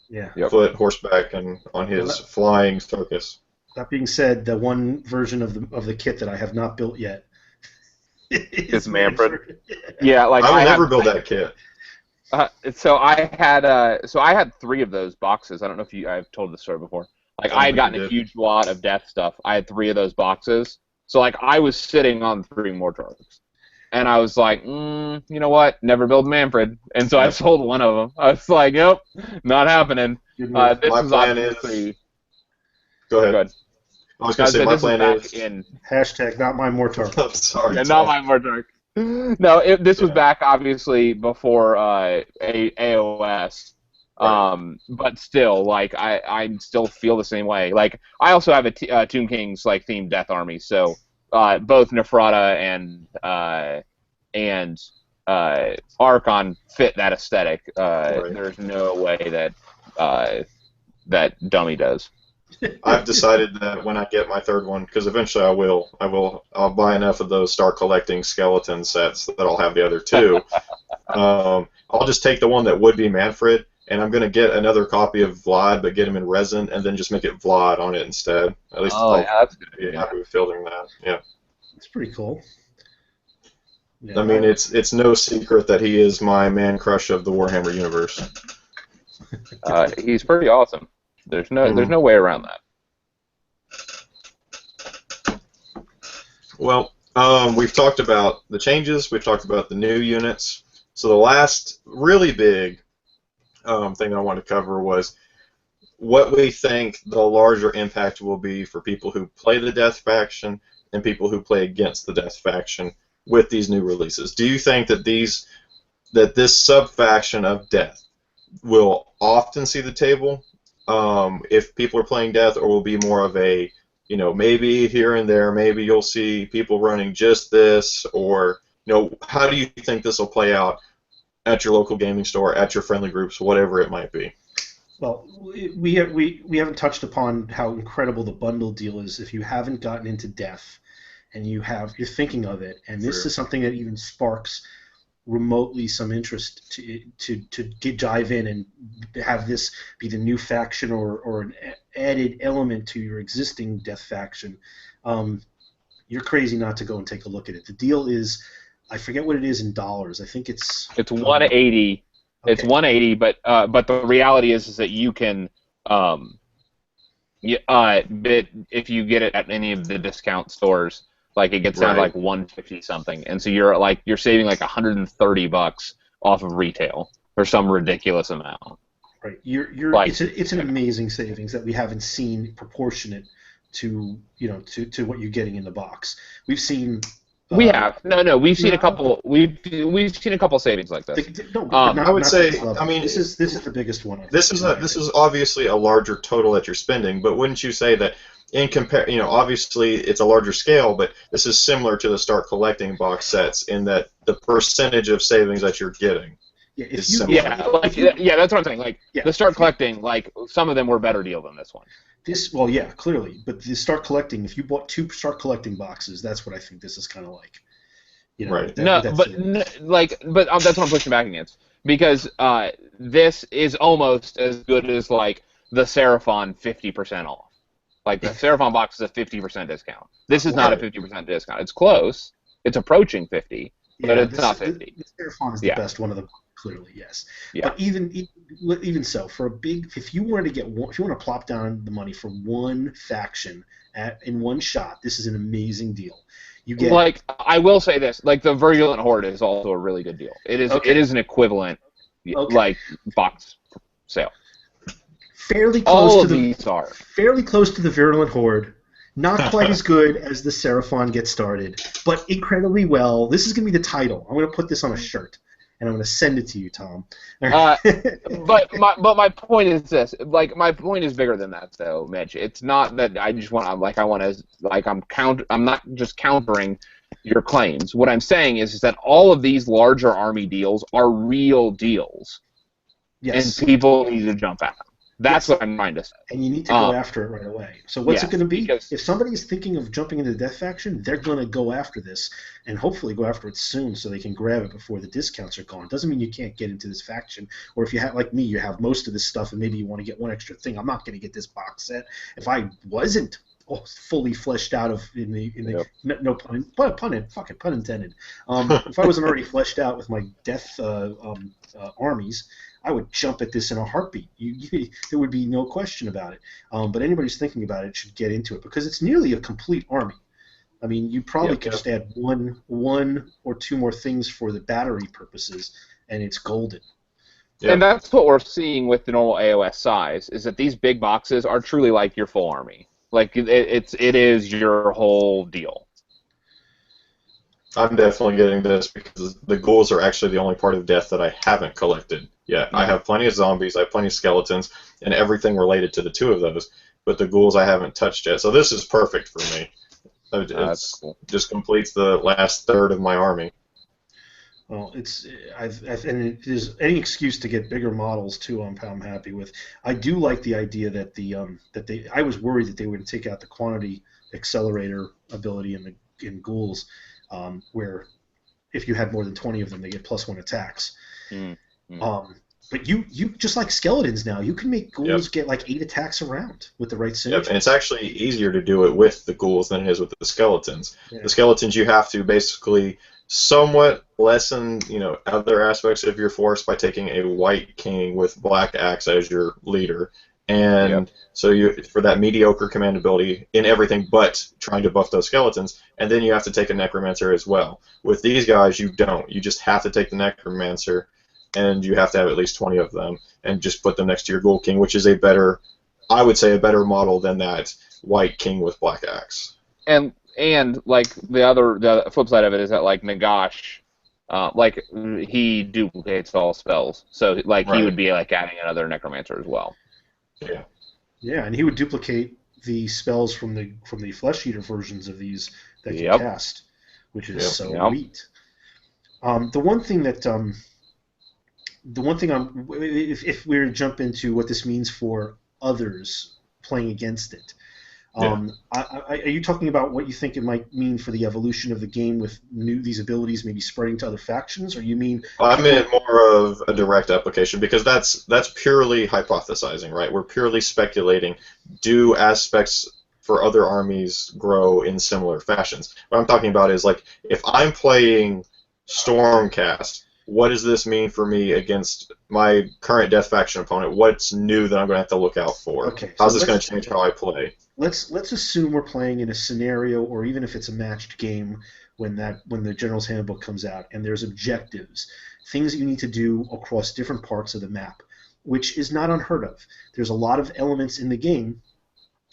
Yeah. Yep. Foot, horseback, and on his flying circus. That being said, the one version of the kit that I have not built yet is Manfred. Yeah, like I would never build that kit. So I had 3 of those boxes. I don't know if I've told this story before. Like I had gotten a huge lot of death stuff. I had 3 of those boxes. So like I was sitting on 3 Mortars. And I was like, you know what? Never build Manfred. And so I sold one of them. I was like, nope, not happening. This my is plan obviously... is... Go ahead. Good. I was going to say, my plan is... Hashtag not my mortar. I'm sorry. Yeah, not my mortar. No, this was back, obviously, before AOS. But still, like, I still feel the same way. Like, I also have a Tomb King's, like, themed Death Army, so... both Nephrata and Archon fit that aesthetic. Right. There's no way that Dummy does. I've decided that when I get my 3rd one, because eventually I'll buy enough of those, start collecting skeleton sets that I'll have the other 2. I'll just take the one that would be Manfred, and I'm going to get another copy of Vlad, but get him in resin, and then just make it Vlad on it instead. At least that's good. be happy with fielding that. Yeah. It's pretty cool. Yeah, I mean, it's no secret that he is my man crush of the Warhammer universe. He's pretty awesome. There's no way around that. Well, we've talked about the changes. We've talked about the new units. So the last really big thing I want to cover was what we think the larger impact will be for people who play the Death faction and people who play against the Death faction with these new releases. Do you think that this sub-faction of Death will often see the table if people are playing Death, or will be more of a, maybe here and there, maybe you'll see people running just this, or, how do you think this will play out at your local gaming store, at your friendly groups, whatever it might be? Well, we haven't touched upon how incredible the bundle deal is if you haven't gotten into Death and you're thinking of it, and this is something that even sparks remotely some interest to dive in and have this be the new faction or an added element to your existing Death faction. You're crazy not to go and take a look at it. The deal is, I forget what it is in dollars. I think it's 180. Okay. It's 180, but the reality is that you can if you get it at any of the discount stores, like it gets down to like 150 something, and so you're saving like $130 off of retail for some ridiculous amount. Right. It's an amazing savings that we haven't seen proportionate to what you're getting in the box. We've seen. We've seen a couple. We've seen a couple savings like this. I would say, I mean, this is the biggest one. This is obviously a larger total that you're spending, but wouldn't you say that obviously it's a larger scale, but this is similar to the Start Collecting box sets in that the percentage of savings that you're getting. That's what I'm saying. Like the Start Collecting, like some of them were better deal than this one. Clearly, but the Start Collecting, if you bought 2 Start Collecting boxes, that's what I think this is kind of like. Right. That's what I'm pushing back against, because this is almost as good as like the Seraphon 50% off. Like the Seraphon box is a 50% discount. This is not a 50% discount. It's close. It's approaching 50, but it's not 50. The Seraphon is the best one of them. Clearly, yes. Yeah. But even so, for a big, if you want to plop down the money for one faction in one shot, this is an amazing deal. You get Like, I will say this, like the Virulent Horde is also a really good deal. It is an equivalent like box sale. Fairly All close of to these are fairly close to the Virulent Horde. Not quite as good as the Seraphon Get Started, but incredibly well. This is going to be the title. I'm going to put this on a shirt, and I'm going to send it to you, Tom. but my point is this. Like, my point is bigger than that, though, Mitch. It's not that I just want to, I'm not just countering your claims. What I'm saying is that all of these larger army deals are real deals. Yes. And people need to jump at them. That's what I'm trying to say. And you need to go after it right away. So what's it going to be? If somebody is thinking of jumping into the Death Faction, they're going to go after this, and hopefully go after it soon so they can grab it before the discounts are gone. Doesn't mean you can't get into this faction, or if you have, like me, you have most of this stuff, and maybe you want to get one extra thing. I'm not going to get this box set if I wasn't fully fleshed out no pun intended. If I wasn't already fleshed out with my death armies, I would jump at this in a heartbeat. There would be no question about it. But anybody who's thinking about it should get into it because it's nearly a complete army. I mean, you probably could just add one or two more things for the battery purposes, and it's golden. Yep. And that's what we're seeing with the normal AOS size, is that these big boxes are truly like your full army. Like, it is your whole deal. I'm definitely getting this because the ghouls are actually the only part of death that I haven't collected yet. I have plenty of zombies, I have plenty of skeletons, and everything related to the two of those, but the ghouls I haven't touched yet. So this is perfect for me. It just completes the last third of my army. Well, and if there's any excuse to get bigger models too, I'm happy with. I do like the idea that I was worried that they would take out the quantity accelerator ability in ghouls, where if you had more than 20 of them, they get +1 attacks. But you just like skeletons now, you can make ghouls get like 8 attacks around with the right synergy. Yep, and it's actually easier to do it with the ghouls than it is with the skeletons. Yeah. The skeletons, you have to basically somewhat lessen, other aspects of your force by taking a white king with black axe as your leader. And so for that mediocre command ability in everything but trying to buff those skeletons, and then you have to take a necromancer as well. With these guys, you don't. You just have to take the necromancer, and you have to have at least 20 of them, and just put them next to your Ghoul King, which is I would say a better model than that white king with black axe. And like the flip side of it is that like Nagash, like he duplicates all spells, so like he would be like adding another necromancer as well. Yeah. Yeah, and he would duplicate the spells from the Flesh Eater versions of these that you cast, which is so neat. The one thing if we were to jump into what this means for others playing against it, are you talking about what you think it might mean for the evolution of the game with these abilities maybe spreading to other factions, or you mean? I meant more of a direct application because that's purely hypothesizing, right? We're purely speculating. Do aspects for other armies grow in similar fashions? What I'm talking about is like if I'm playing Stormcast, what does this mean for me against my current Death Faction opponent? What's new that I'm going to have to look out for? Okay, how's this going to change how I play? Let's assume we're playing in a scenario, or even if it's a matched game, when the General's Handbook comes out, and there's objectives, things that you need to do across different parts of the map, which is not unheard of. There's a lot of elements in the game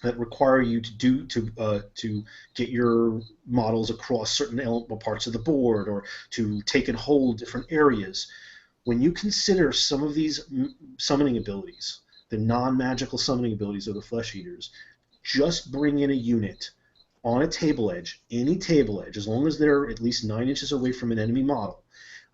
that require you to get your models across certain parts of the board, or to take and hold different areas. When you consider some of these summoning abilities, the non-magical summoning abilities of the Flesh Eaters, just bring in a unit on a table edge, any table edge, as long as they're at least 9 inches away from an enemy model.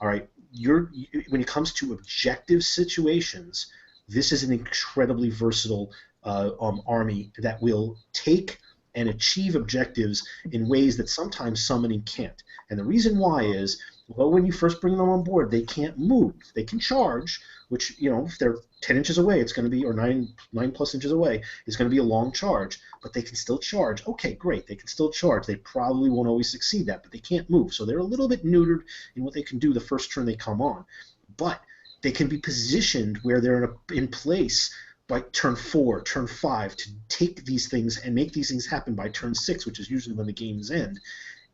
All right, when it comes to objective situations, this is an incredibly versatile army that will take and achieve objectives in ways that sometimes summoning can't. And the reason why is, well, when you first bring them on board, they can't move. They can charge, which, if they're 10 inches away, it's going to be, or 9+ inches away, it's going to be a long charge, but they can still charge. Okay, great, they can still charge. They probably won't always succeed that, but they can't move. So they're a little bit neutered in what they can do the first turn they come on. But they can be positioned where they're in place by turn 4, turn 5 to take these things and make these things happen by turn 6, which is usually when the games end.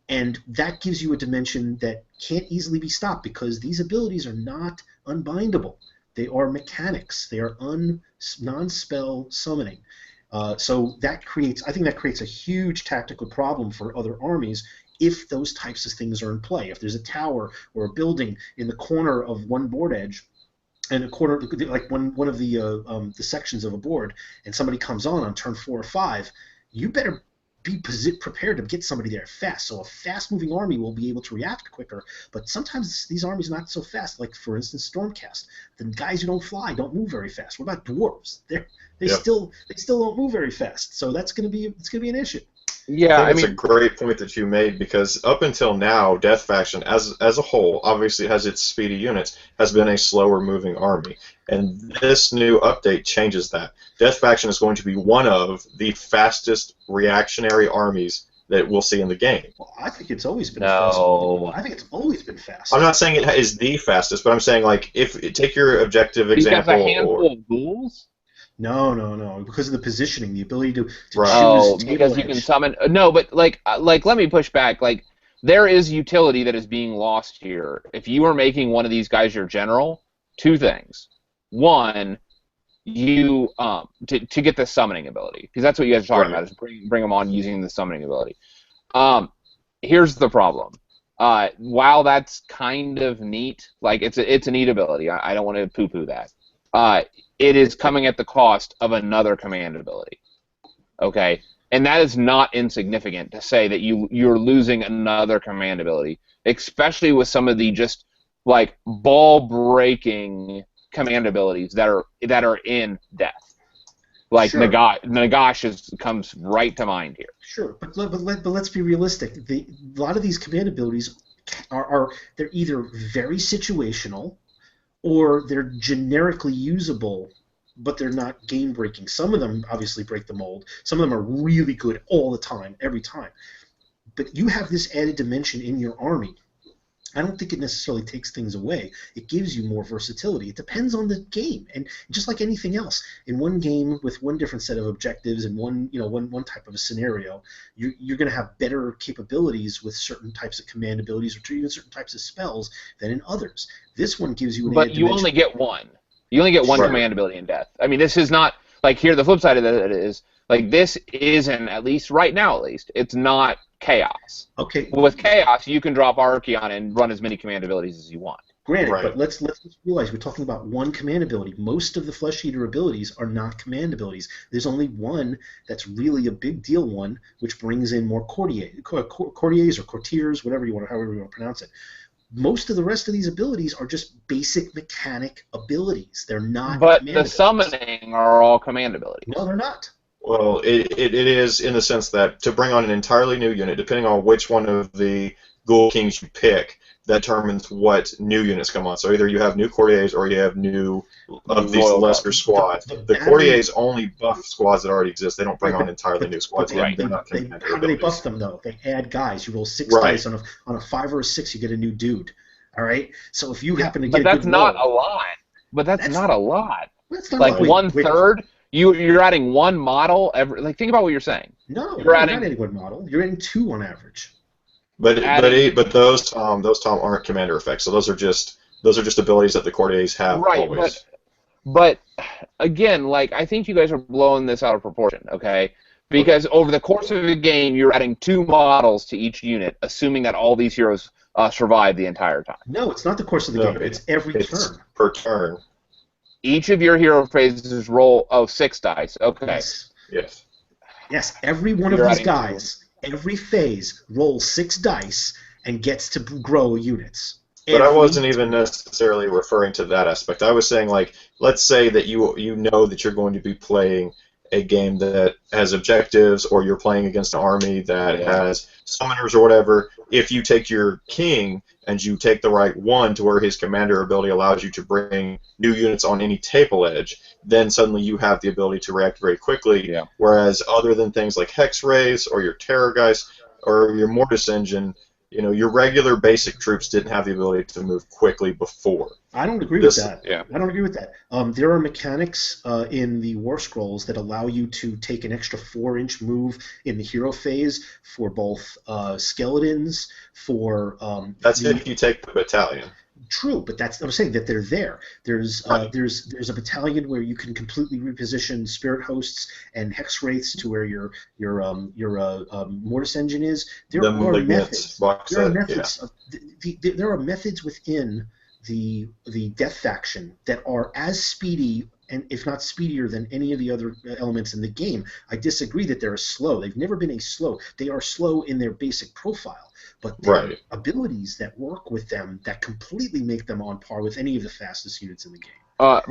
And that gives you a dimension that can't easily be stopped because these abilities are not unbindable. They are mechanics. They are non-spell summoning. So I think that creates a huge tactical problem for other armies if those types of things are in play. If there's a tower or a building in the corner of one board edge, and a corner, like one of the sections of a board, and somebody comes on turn 4 or 5, you better be prepared to get somebody there fast. So a fast-moving army will be able to react quicker, but sometimes these armies are not so fast. Like, for instance, Stormcast. The guys who don't fly don't move very fast. What about dwarves? They still don't move very fast. So it's going to be an issue. Yeah, I think it's a great point that you made, because up until now, Death Faction, as a whole, obviously has its speedy units, has been a slower moving army. And this new update changes that. Death Faction is going to be one of the fastest reactionary armies that we'll see in the game. Well, I think it's always been fast. I think it's always been fast. I'm not saying it is the fastest, but I'm saying, like, take your objective example. You got a handful of ghouls? No. Because of the positioning, the ability to right. choose because you can summon. No, but like, let me push back. Like, there is utility that is being lost here. If you are making one of these guys your general, two things. One, you to get the summoning ability, because that's what you guys are talking about, is bring them on using the summoning ability. Here's the problem. While that's kind of neat, like it's a neat ability. I don't want to poo-poo that. It is coming at the cost of another command ability. Okay? And that is not insignificant to say that you're losing another command ability, especially with some of the just like ball-breaking command abilities that are in Death. Like sure. Nagash comes right to mind here. Sure, but let's be realistic. A lot of these command abilities they're either very situational, or they're generically usable, but they're not game-breaking. Some of them obviously break the mold. Some of them are really good all the time, every time. But you have this added dimension in your army. I don't think it necessarily takes things away. It gives you more versatility. It depends on the game, and just like anything else, in one game with one different set of objectives and one type of a scenario, you're going to have better capabilities with certain types of command abilities or even certain types of spells than in others. This one gives you an added dimension. But you only get one. You only get one command ability in Death. I mean, this is not like here. The flip side of that is like this isn't, at least right now, it's not Chaos. Okay. With Chaos, you can drop Archeon and run as many command abilities as you want. Granted, but let's realize we're talking about one command ability. Most of the Flesh Eater abilities are not command abilities. There's only one that's really a big deal one, which brings in more courtiers or courtiers, however you want to pronounce it. Most of the rest of these abilities are just basic mechanic abilities. They're not. But command the abilities. Summoning are all command abilities. No, they're not. Well, it is in the sense that to bring on an entirely new unit, depending on which one of the Ghoul Kings you pick, that determines what new units come on. So either you have new courtiers or you have new of these lesser squads. The courtiers only buff squads that already exist. They don't bring on entirely new squads. How do they buff them, though? They add guys. You roll 6 dice on a 5 or a 6, you get a new dude. All right? So if you happen to get a good roll... But that's not a lot. But that's not a lot. Like one-third... You're adding one model every. Like, think about what you're saying. No, you're not adding one model. You're adding 2 on average. But those Tom aren't commander effects. So those are just abilities that the courtiers have always. But again, like, I think you guys are blowing this out of proportion. Okay, because over the course of the game, you're adding 2 models to each unit, assuming that all these heroes survive the entire time. No, it's not the course of the game. It's every turn. Per turn. Each of your hero phases roll 6 dice. Okay. Yes. Every one of these guys, every phase rolls 6 dice and gets to grow units. But I wasn't even necessarily referring to that aspect. I was saying, like, let's say that you know that you're going to be playing a game that has objectives, or you're playing against an army that has summoners or whatever. If you take your king and you take the right one to where his commander ability allows you to bring new units on any table edge, then suddenly you have the ability to react very quickly. Whereas other than things like Hex Rays or your Terrorgeist or your Mortis Engine, your regular basic troops didn't have the ability to move quickly before. I don't agree with that. Yeah. I don't agree with that. There are mechanics in the War Scrolls that allow you to take an extra 4-inch move in the hero phase for both skeletons, for That's if you take the battalion. True, but I'm saying that they're there. There's Right. there's a battalion where you can completely reposition spirit hosts and hex wraiths to where your mortis engine is. There are methods. There are methods. There are methods within the death faction that are as speedy, and if not speedier than any of the other elements in the game. I disagree that they're slow. They've never been slow. They are slow in their basic profile, but there are abilities that work with them that completely make them on par with any of the fastest units in the game.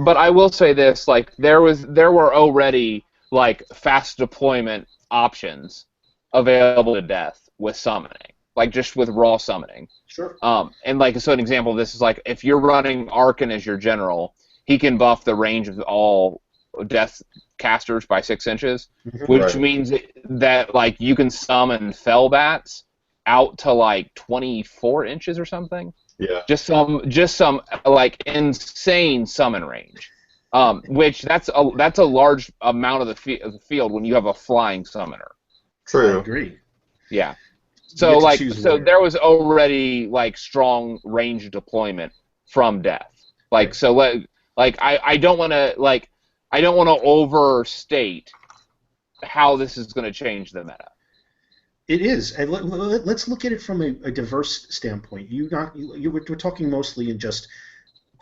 But I will say this: like there were already like fast deployment options available to death with summoning, like just with raw summoning. Sure. And like so, an example of this is like if you're running Arkan as your general, he can buff the range of all death casters by 6 inches, which means that like you can summon fell bats out to like 24 inches or something. Yeah. Just some like insane summon range. Which that's a large amount of the field when you have a flying summoner. True. I agree. Yeah. So there was already like strong range deployment from death. Like so I don't want to overstate how this is going to change the meta. It is, and let's look at it from a diverse standpoint. We're talking mostly in just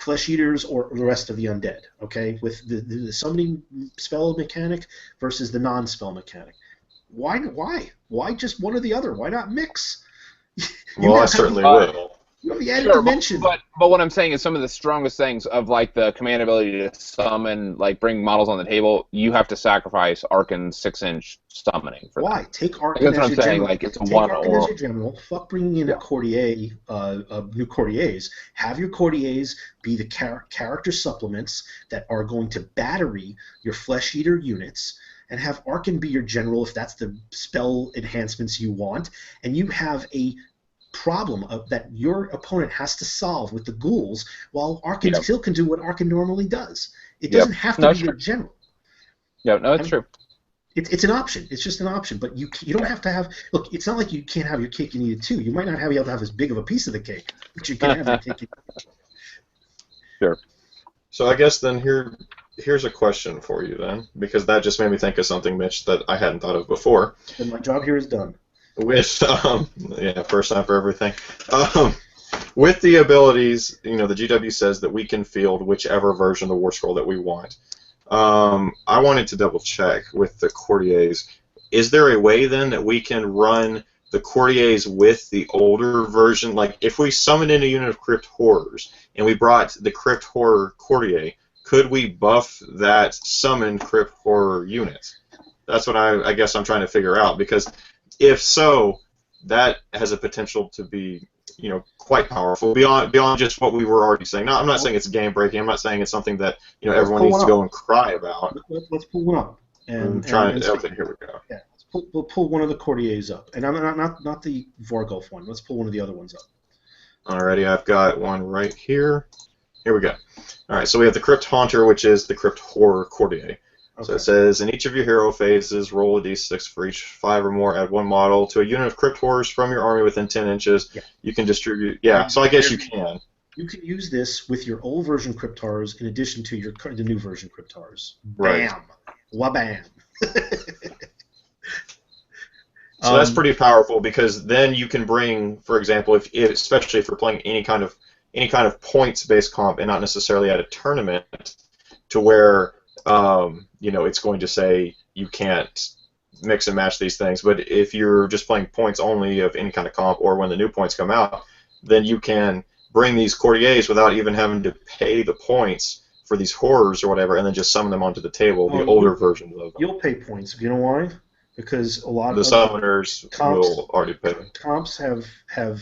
flesh eaters or the rest of the undead, okay? With the summoning spell mechanic versus the non-spell mechanic. Why just one or the other? Why not mix? Well, I certainly will. You have the added dimension. But what I'm saying is some of the strongest things of like the command ability to summon, like bring models on the table, you have to sacrifice Arkan's 6-inch summoning for Why? that. Take Arkan as your general. Like it's Take one Arkan as your general. Fuck bringing in a courtier, new courtiers. Have your courtiers be the character supplements that are going to battery your flesh eater units, and have Arkan be your general if that's the spell enhancements you want, and you have a problem that your opponent has to solve with the ghouls, while Arkan still can do what Arkan normally does. It doesn't have to be your general. Yeah, no, it's true. It's an option. It's just an option, but you don't have to have. Look, it's not like you can't have your cake and eat it too. You might not be able to have as big of a piece of the cake, but you can have your cake. Sure. So I guess then here's a question for you then, because that just made me think of something, Mitch, that I hadn't thought of before. And my job here is done. With first time for everything. With the abilities, the GW says that we can field whichever version of the War Scroll that we want. I wanted to double check with the courtiers. Is there a way then that we can run the courtiers with the older version? Like if we summoned in a unit of Crypt Horrors and we brought the Crypt Horror courtier, could we buff that summoned Crypt Horror unit? That's what I guess I'm trying to figure out, because if so, that has a potential to be, quite powerful beyond just what we were already saying. No, I'm not saying it's game breaking. I'm not saying it's something that everyone needs to go and cry about. Let's pull one up. Okay, here we go. Yeah, we'll pull one of the courtiers up, and I'm not the Vargulf one. Let's pull one of the other ones up. Alrighty, I've got one right here. Here we go. All right, so we have the Crypt Haunter, which is the Crypt Horror courtier. Okay. So it says, in each of your hero phases, roll a d6 for each 5 or more, add 1 model to a unit of Crypt Horrors from your army within 10 inches. Yeah. You can distribute... Yeah, so I guess you can. You can use this with your old version Crypt Horrors in addition to the new version Crypt Horrors. Right. Bam! Wabam! So that's pretty powerful, because then you can bring, for example, especially if you're playing any kind of points-based comp and not necessarily at a tournament, to where... it's going to say you can't mix and match these things. But if you're just playing points only of any kind of comp, or when the new points come out, then you can bring these courtiers without even having to pay the points for these horrors or whatever, and then just summon them onto the table, the older versions of them. You'll pay points. You know why? Because a lot of the summoners will already pay. Comps have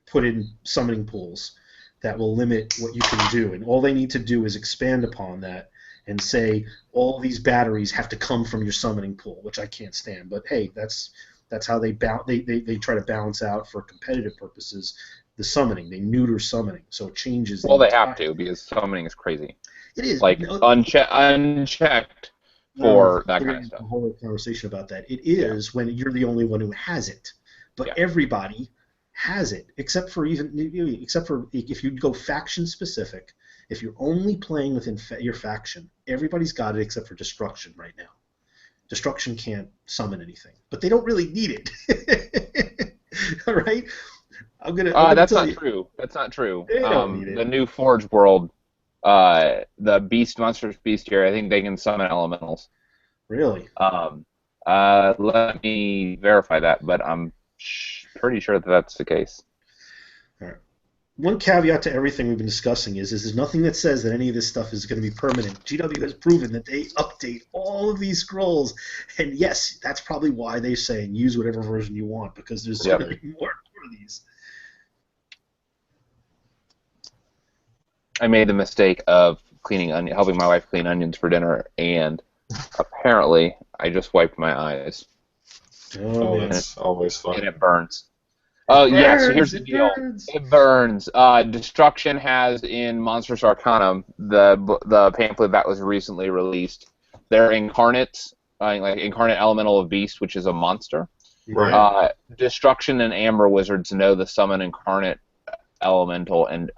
put in summoning pools that will limit what you can do, and all they need to do is expand upon that and say all these batteries have to come from your summoning pool, which I can't stand. But hey, that's That's how they try to balance out for competitive purposes the summoning. They neuter summoning, so it changes. Well, they have to because summoning is crazy. It is like unchecked for that kind of A stuff. whole other conversation about that. It is when you're the only one who has it, but everybody has it except for if you go faction specific. If you're only playing within your faction, everybody's got it except for Destruction right now. Destruction can't summon anything, but they don't really need it. All right? That's not true. That's not true. They don't need it. The new Forge world, the monstrous beast here, I think they can summon elementals. Really? Let me verify that, but I'm pretty sure that that's the case. All right. One caveat to everything we've been discussing is there's nothing that says that any of this stuff is going to be permanent. GW has proven that they update all of these scrolls, and yes, that's probably why they're saying use whatever version you want, because there's going to be more of these. I made the mistake of helping my wife clean onions for dinner, and apparently I just wiped my eyes. Oh, that's always fun. And it burns. Oh, yeah, so here's the deal. It burns. Destruction has in Monstrous Arcanum, the pamphlet that was recently released, their incarnates, like Incarnate Elemental of Beast, which is a monster. Right. Destruction and Amber Wizards know the summon Incarnate Elemental and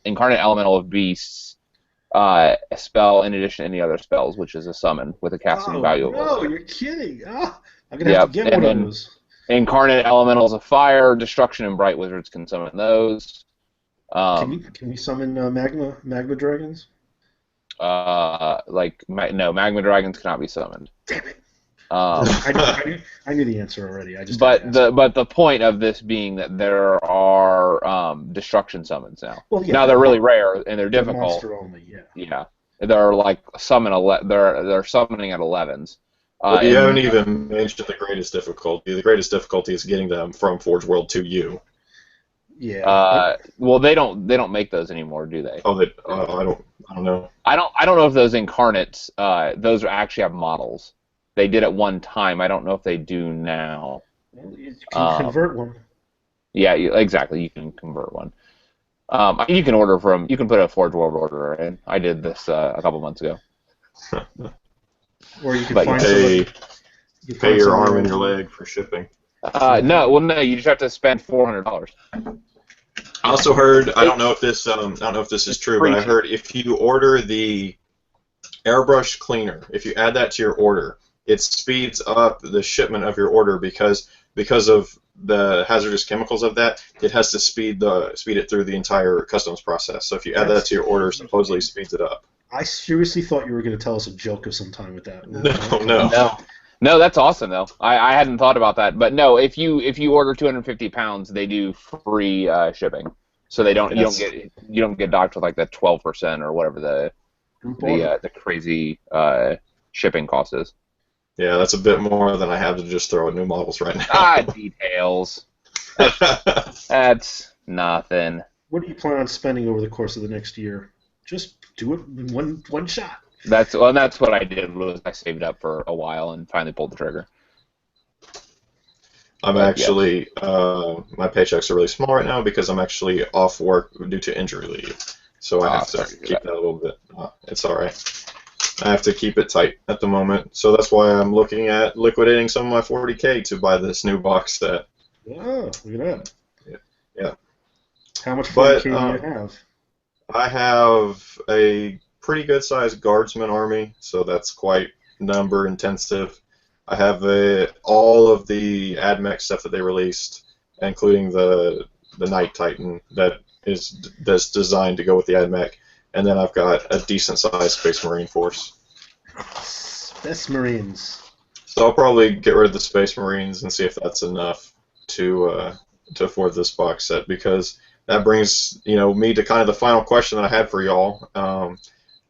Incarnate Elemental of Beasts a spell in addition to any other spells, which is a summon with a casting value of 11. No, you're kidding. I'm going to have to get one of those. Incarnate Elementals of Fire, Destruction, and Bright Wizards can summon those. Can we summon magma dragons? No, magma dragons cannot be summoned. Damn it! I knew the answer already. But the point of this being that there are destruction summons now. Well, yeah, now they're really rare and they're difficult. Monster only, yeah. Yeah, they're like they're summoning at 11s. Well, you haven't even mentioned the greatest difficulty. The greatest difficulty is getting them from Forge World to you. Yeah. Well, they don't make those anymore, do they? Oh, I don't know. I don't know if those incarnates those actually have models. They did at one time. I don't know if they do now. Well, you can convert one. Yeah, exactly. You can convert one. You can put a Forge World order in. I did this a couple months ago. Or you can pay your arm and your leg for shipping. No, you just have to spend $400. I also heard, I don't know if this is true, but I heard if you order the airbrush cleaner, if you add that to your order, it speeds up the shipment of your order because of the hazardous chemicals of that. It has to speed it through the entire customs process. So if you add that to your order, supposedly speeds it up. I seriously thought you were going to tell us a joke of some time with that. No, that's awesome though. I hadn't thought about that, but no, if you order 250 pounds, they do free shipping, so you don't get docked with like that 12% or whatever the crazy shipping cost is. Yeah, that's a bit more than I have to just throw at new models right now. Details. That's nothing. What do you plan on spending over the course of the next year? Just do it in one shot. That's what I did. Was I saved up for a while and finally pulled the trigger. My paychecks are really small right now because I'm actually off work due to injury leave. So I have to keep that a little bit. It's all right. I have to keep it tight at the moment. So that's why I'm looking at liquidating some of my 40K to buy this new box set. Oh, look at that. Yeah. How much 40K do you have? I have a pretty good-sized guardsman army, so that's quite number intensive. I have all of the AdMech stuff that they released, including the Night Titan that's designed to go with the AdMech, and then I've got a decent-sized Space Marine force. Space Marines. So I'll probably get rid of the Space Marines and see if that's enough to afford this box set, because that brings me to kind of the final question that I had for y'all.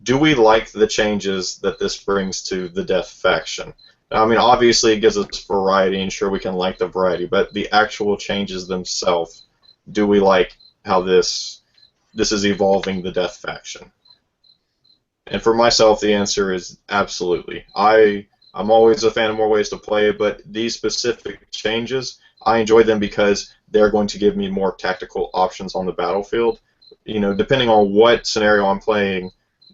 Do we like the changes that this brings to the Death faction? Now, I mean, obviously it gives us variety, and sure we can like the variety, but the actual changes themselves, do we like how this is evolving the Death faction? And for myself, the answer is absolutely. I I'm always a fan of more ways to play, but these specific changes, I enjoy them because they're going to give me more tactical options on the battlefield. Depending on what scenario I'm playing,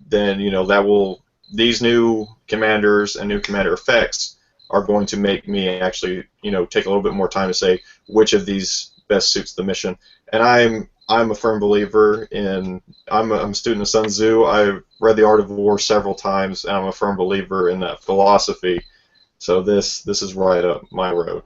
then that will these new commanders and new commander effects are going to make me actually take a little bit more time to say which of these best suits the mission. And I'm a firm believer in I'm a student of Sun Tzu. I've read The Art of War several times, and I'm a firm believer in that philosophy. So this is right up my road.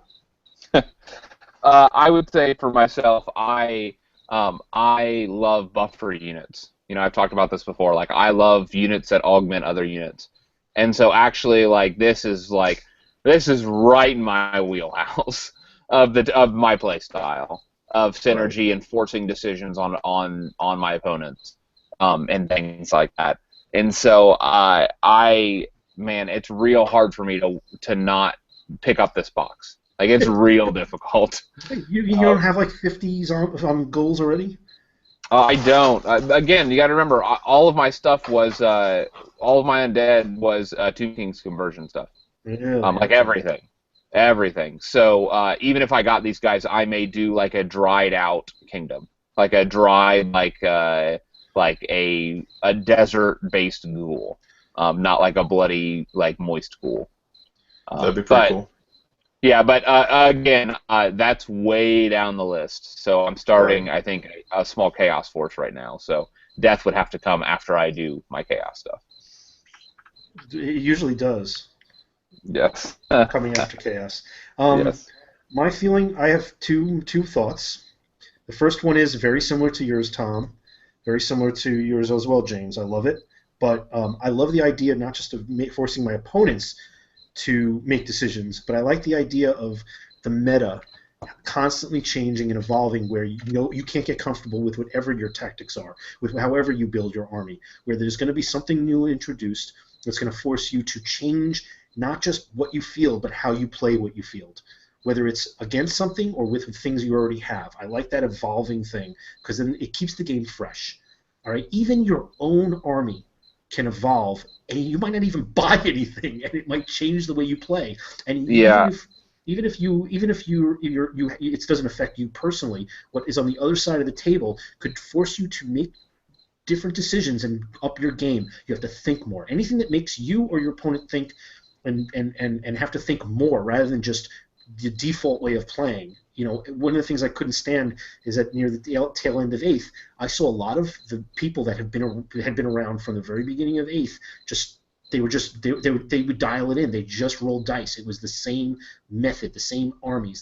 I would say for myself, I love buffer units. I've talked about this before. Like, I love units that augment other units, and so actually, this is right in my wheelhouse of my play style of synergy and forcing decisions on my opponents, and things like that. And so man, it's real hard for me to not pick up this box. Like, it's real difficult. You don't have like 50s on goals already? I don't. Again, you got to remember, all of my stuff was, all of my undead was Two Kings conversion stuff. Yeah. Like everything. So even if I got these guys, I may do like a dried out kingdom, like a dried like a desert based ghoul, not like a bloody moist ghoul. That'd be pretty cool. Yeah, but again, that's way down the list. So I'm starting, I think, a small chaos force right now. So death would have to come after I do my chaos stuff. It usually does. Yes. Coming after chaos. Yes. My feeling, I have two thoughts. The first one is very similar to yours, Tom. Very similar to yours as well, James. I love it. But I love the idea not just of forcing my opponents to make decisions, but I like the idea of the meta constantly changing and evolving, where you can't get comfortable with whatever your tactics are, with however you build your army, where there's going to be something new introduced that's going to force you to change not just what you field, but how you play what you field, whether it's against something or with things you already have. I like that evolving thing, because then it keeps the game fresh. All right, even your own army can evolve, and you might not even buy anything, and it might change the way you play. And even if it doesn't affect you personally, what is on the other side of the table could force you to make different decisions and up your game. You have to think more. Anything that makes you or your opponent think and have to think more rather than just the default way of playing. One of the things I couldn't stand is that near the tail end of 8th, I saw a lot of the people that had been around from the very beginning of 8th they would dial it in. They just rolled dice. It was the same method, the same armies,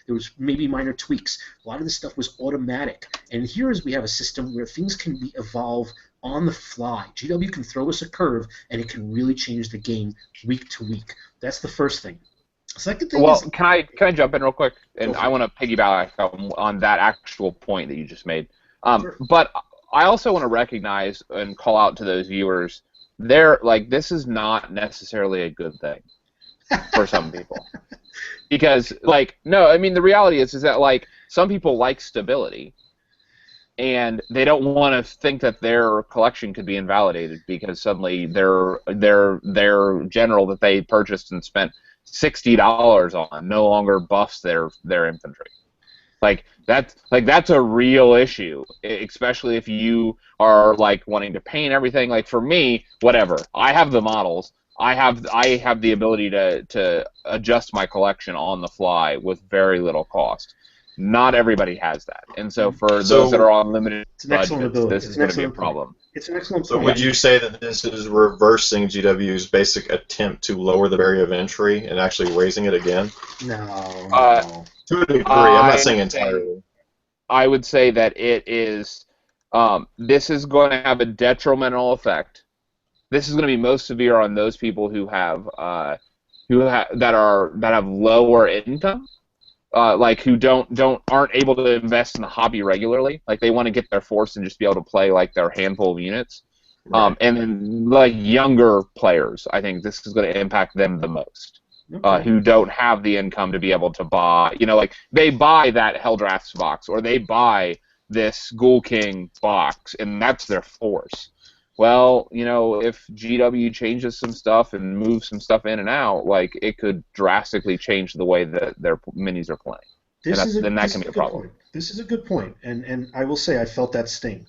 there was maybe minor tweaks. A lot of this stuff was automatic. And here we have a system where things can evolve on the fly. GW can throw us a curve, and it can really change the game week to week. That's the first thing. Second thing is... can I jump in real quick? And I want to piggyback on that actual point that you just made. Sure. But I also want to recognize and call out to those viewers, this is not necessarily a good thing for some people. Because, no, I mean, the reality is that, some people like stability, and they don't want to think that their collection could be invalidated because suddenly their general that they purchased and spent $60 on no longer buffs their infantry. That's a real issue, especially if you are wanting to paint everything. For me, whatever, I have the models. I have the ability to adjust my collection on the fly with very little cost. Not everybody has that, and so for those that are on limited budgets, this is going to be a problem. It's an excellent point. So point. would you say that this is reversing GW's basic attempt to lower the barrier of entry and actually raising it again? No. To a degree, I'm not saying entirely. I would say that it is. This is going to have a detrimental effect. This is going to be most severe on those people who have lower income. Who aren't able to invest in the hobby regularly. They want to get their force and just be able to play their handful of units. Right. And then younger players, I think this is going to impact them the most. Okay. Who don't have the income to be able to buy, they buy that Helldrafts box or they buy this Ghoul King box, and that's their force. well, if GW changes some stuff and moves some stuff in and out, like it could drastically change the way that their minis are playing, then that can be a problem. Point. This is a good point, and I will say I felt that sting.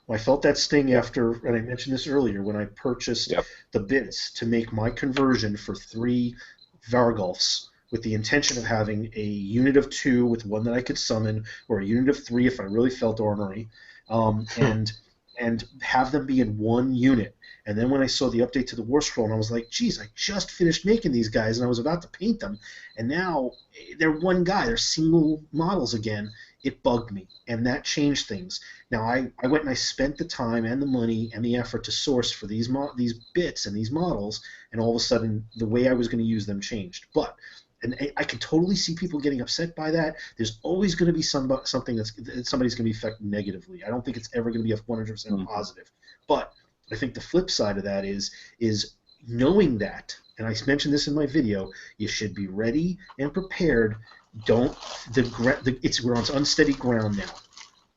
Well, I felt that sting after, and I mentioned this earlier, when I purchased the bits to make my conversion for 3 Vargulfs with the intention of having a unit of 2 with one that I could summon, or a unit of 3 if I really felt ornery, and have them be in one unit. And then when I saw the update to the War Scroll, and I was like, geez, I just finished making these guys, and I was about to paint them, and now they're one guy, they're single models again. It bugged me, and that changed things. Now, I went and I spent the time and the money and the effort to source for these bits and these models, and all of a sudden, the way I was going to use them changed. But and I can totally see people getting upset by that. There's always going to be something that somebody's going to be affected negatively. I don't think it's ever going to be a 100% positive. But I think the flip side of that is knowing that, and I mentioned this in my video, you should be ready and prepared. We're on unsteady ground now.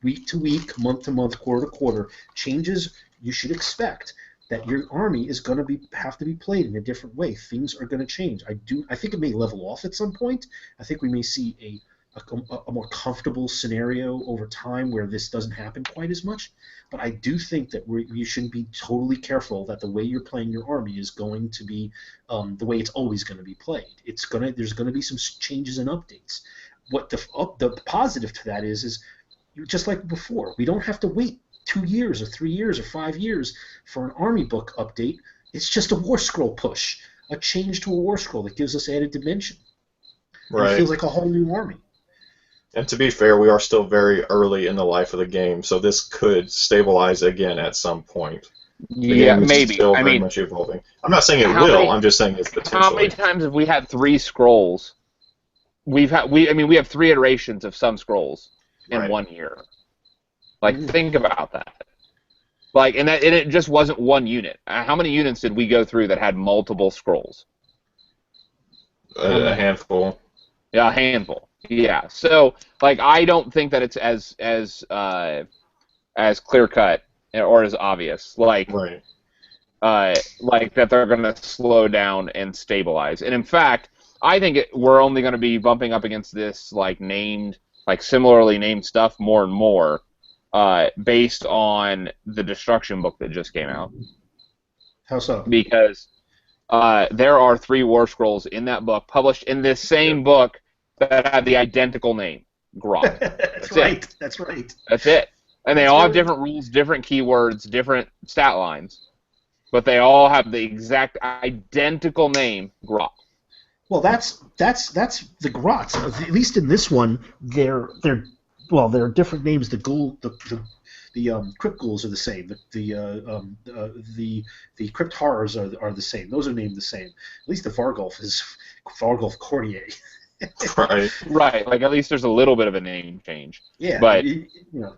Week to week, month to month, quarter to quarter, changes you should expect. That your army is going to have to be played in a different way. Things are going to change. I think it may level off at some point. I think we may see a more comfortable scenario over time where this doesn't happen quite as much. But I do think that you should be totally careful that the way you're playing your army is going to be the way it's always going to be played. There's going to be some changes and updates. What the positive to that is just like before, we don't have to wait 2 years or 3 years or 5 years for an army book update. It's just a War Scroll push, a change to a War Scroll that gives us added dimension. Right. It feels like a whole new army. And to be fair, we are still very early in the life of the game, so this could stabilize again at some point. The game is still very much evolving. I'm not saying it will. I'm just saying it's potentially. How many times have we had 3 scrolls? We have 3 iterations of some scrolls in 1 year. Like, think about that. Like, and it just wasn't one unit. How many units did we go through that had multiple scrolls? A handful. Yeah, a handful. Yeah. So, like, I don't think that it's as clear cut or as obvious. Like, like that they're going to slow down and stabilize. And in fact, I think we're only going to be bumping up against this similarly named stuff more and more. Based on the Destruction book that just came out. How so? Because there are 3 War Scrolls in that book, published in this same book that have the identical name, Grot. That's right. That's right. That's it. And they all have different rules, different keywords, different stat lines, but they all have the exact identical name, Grot. Well, that's the Grots. At least in this one, there are different names. The Ghoul, the Crypt Ghouls are the same. The Crypt Horrors are the same. Those are named the same. At least the Vargulf is Vargulf Cordier. Right. Like, at least there's a little bit of a name change. Yeah. But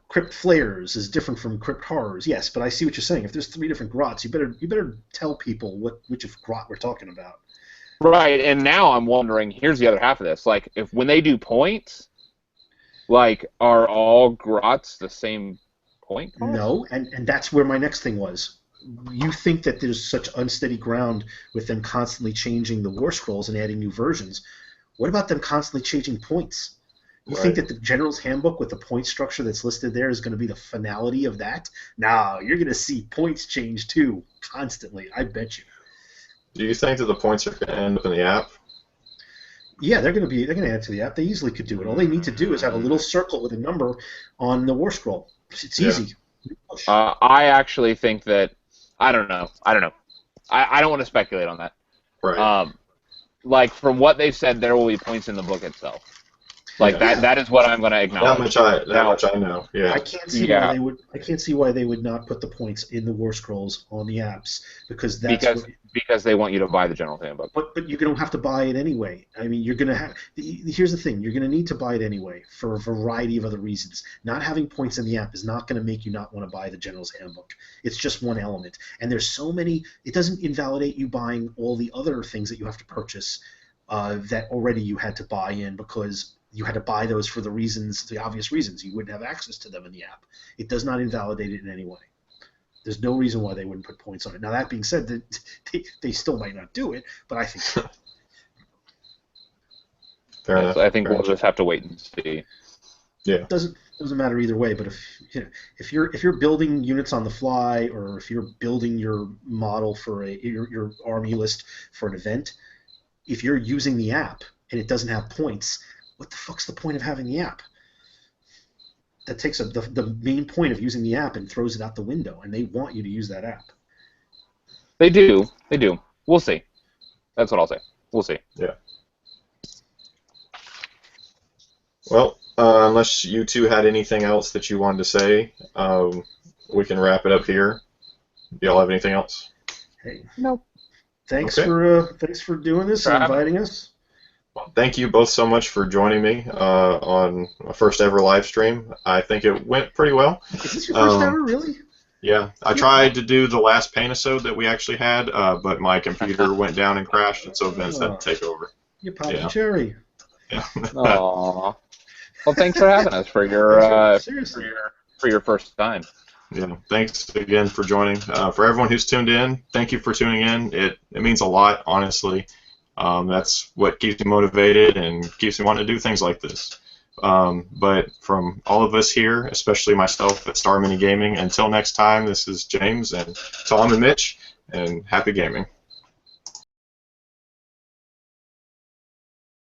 Crypt Flayers is different from Crypt Horrors. Yes, but I see what you're saying. If there's 3 different Grots, you better tell people which of Grot we're talking about. Right. And now I'm wondering. Here's the other half of this. Like, when they do points. Like, are all Grots the same point cost? No, and that's where my next thing was. You think that there's such unsteady ground with them constantly changing the War Scrolls and adding new versions. What about them constantly changing points? You think that the General's Handbook with the point structure that's listed there is going to be the finality of that? No, you're going to see points change too, constantly. I bet you. Do you think that the points are going to end up in the app? Yeah, they're going to add to the app. They easily could do it. All they need to do is have a little circle with a number on the War Scroll. It's easy. I actually think that I don't know. I don't want to speculate on that. Right. Like, from what they've said, there will be points in the book itself. Like that is what I'm going to acknowledge. That much I know. Yeah. I can't see why they would not put the points in the War Scrolls on the apps because they want you to buy the General's Handbook. But you're going to have to buy it anyway. I mean, you're going to have. Here's the thing: you're going to need to buy it anyway for a variety of other reasons. Not having points in the app is not going to make you not want to buy the General's Handbook. It's just one element, and there's so many. It doesn't invalidate you buying all the other things that you have to purchase that already you had to buy in because. You had to buy those for the obvious reasons. You wouldn't have access to them in the app. It does not invalidate it in any way. There's no reason why they wouldn't put points on it. Now, that being said, they still might not do it, but I think so. Fair enough. I think Fair we'll enough. just have to wait and see. Yeah. Doesn't matter either way. But if you're building units on the fly, or if you're building your model for your army list for an event, if you're using the app and it doesn't have points, what the fuck's the point of having the app? That takes the main point of using the app and throws it out the window, and they want you to use that app. They do. They do. We'll see. That's what I'll say. We'll see. Yeah. Well, unless you two had anything else that you wanted to say, we can wrap it up here. Do y'all have anything else? Hey. Nope. Thanks Okay. for doing this and inviting us. Well, thank you both so much for joining me on my first ever live stream. I think it went pretty well. Is this your first ever, really? Yeah, I tried to do the last Pain-episode that we actually had, but my computer went down and crashed, and so Vince had to take over. You popped a cherry. Yeah. Aww. Well, thanks for having us for your Seriously. for your first time. Yeah, thanks again for joining. For everyone who's tuned in, thank you for tuning in. It means a lot, honestly. That's what keeps me motivated and keeps me wanting to do things like this. But from all of us here, especially myself at Star Mini Gaming, until next time, this is James and Tom and Mitch, and happy gaming.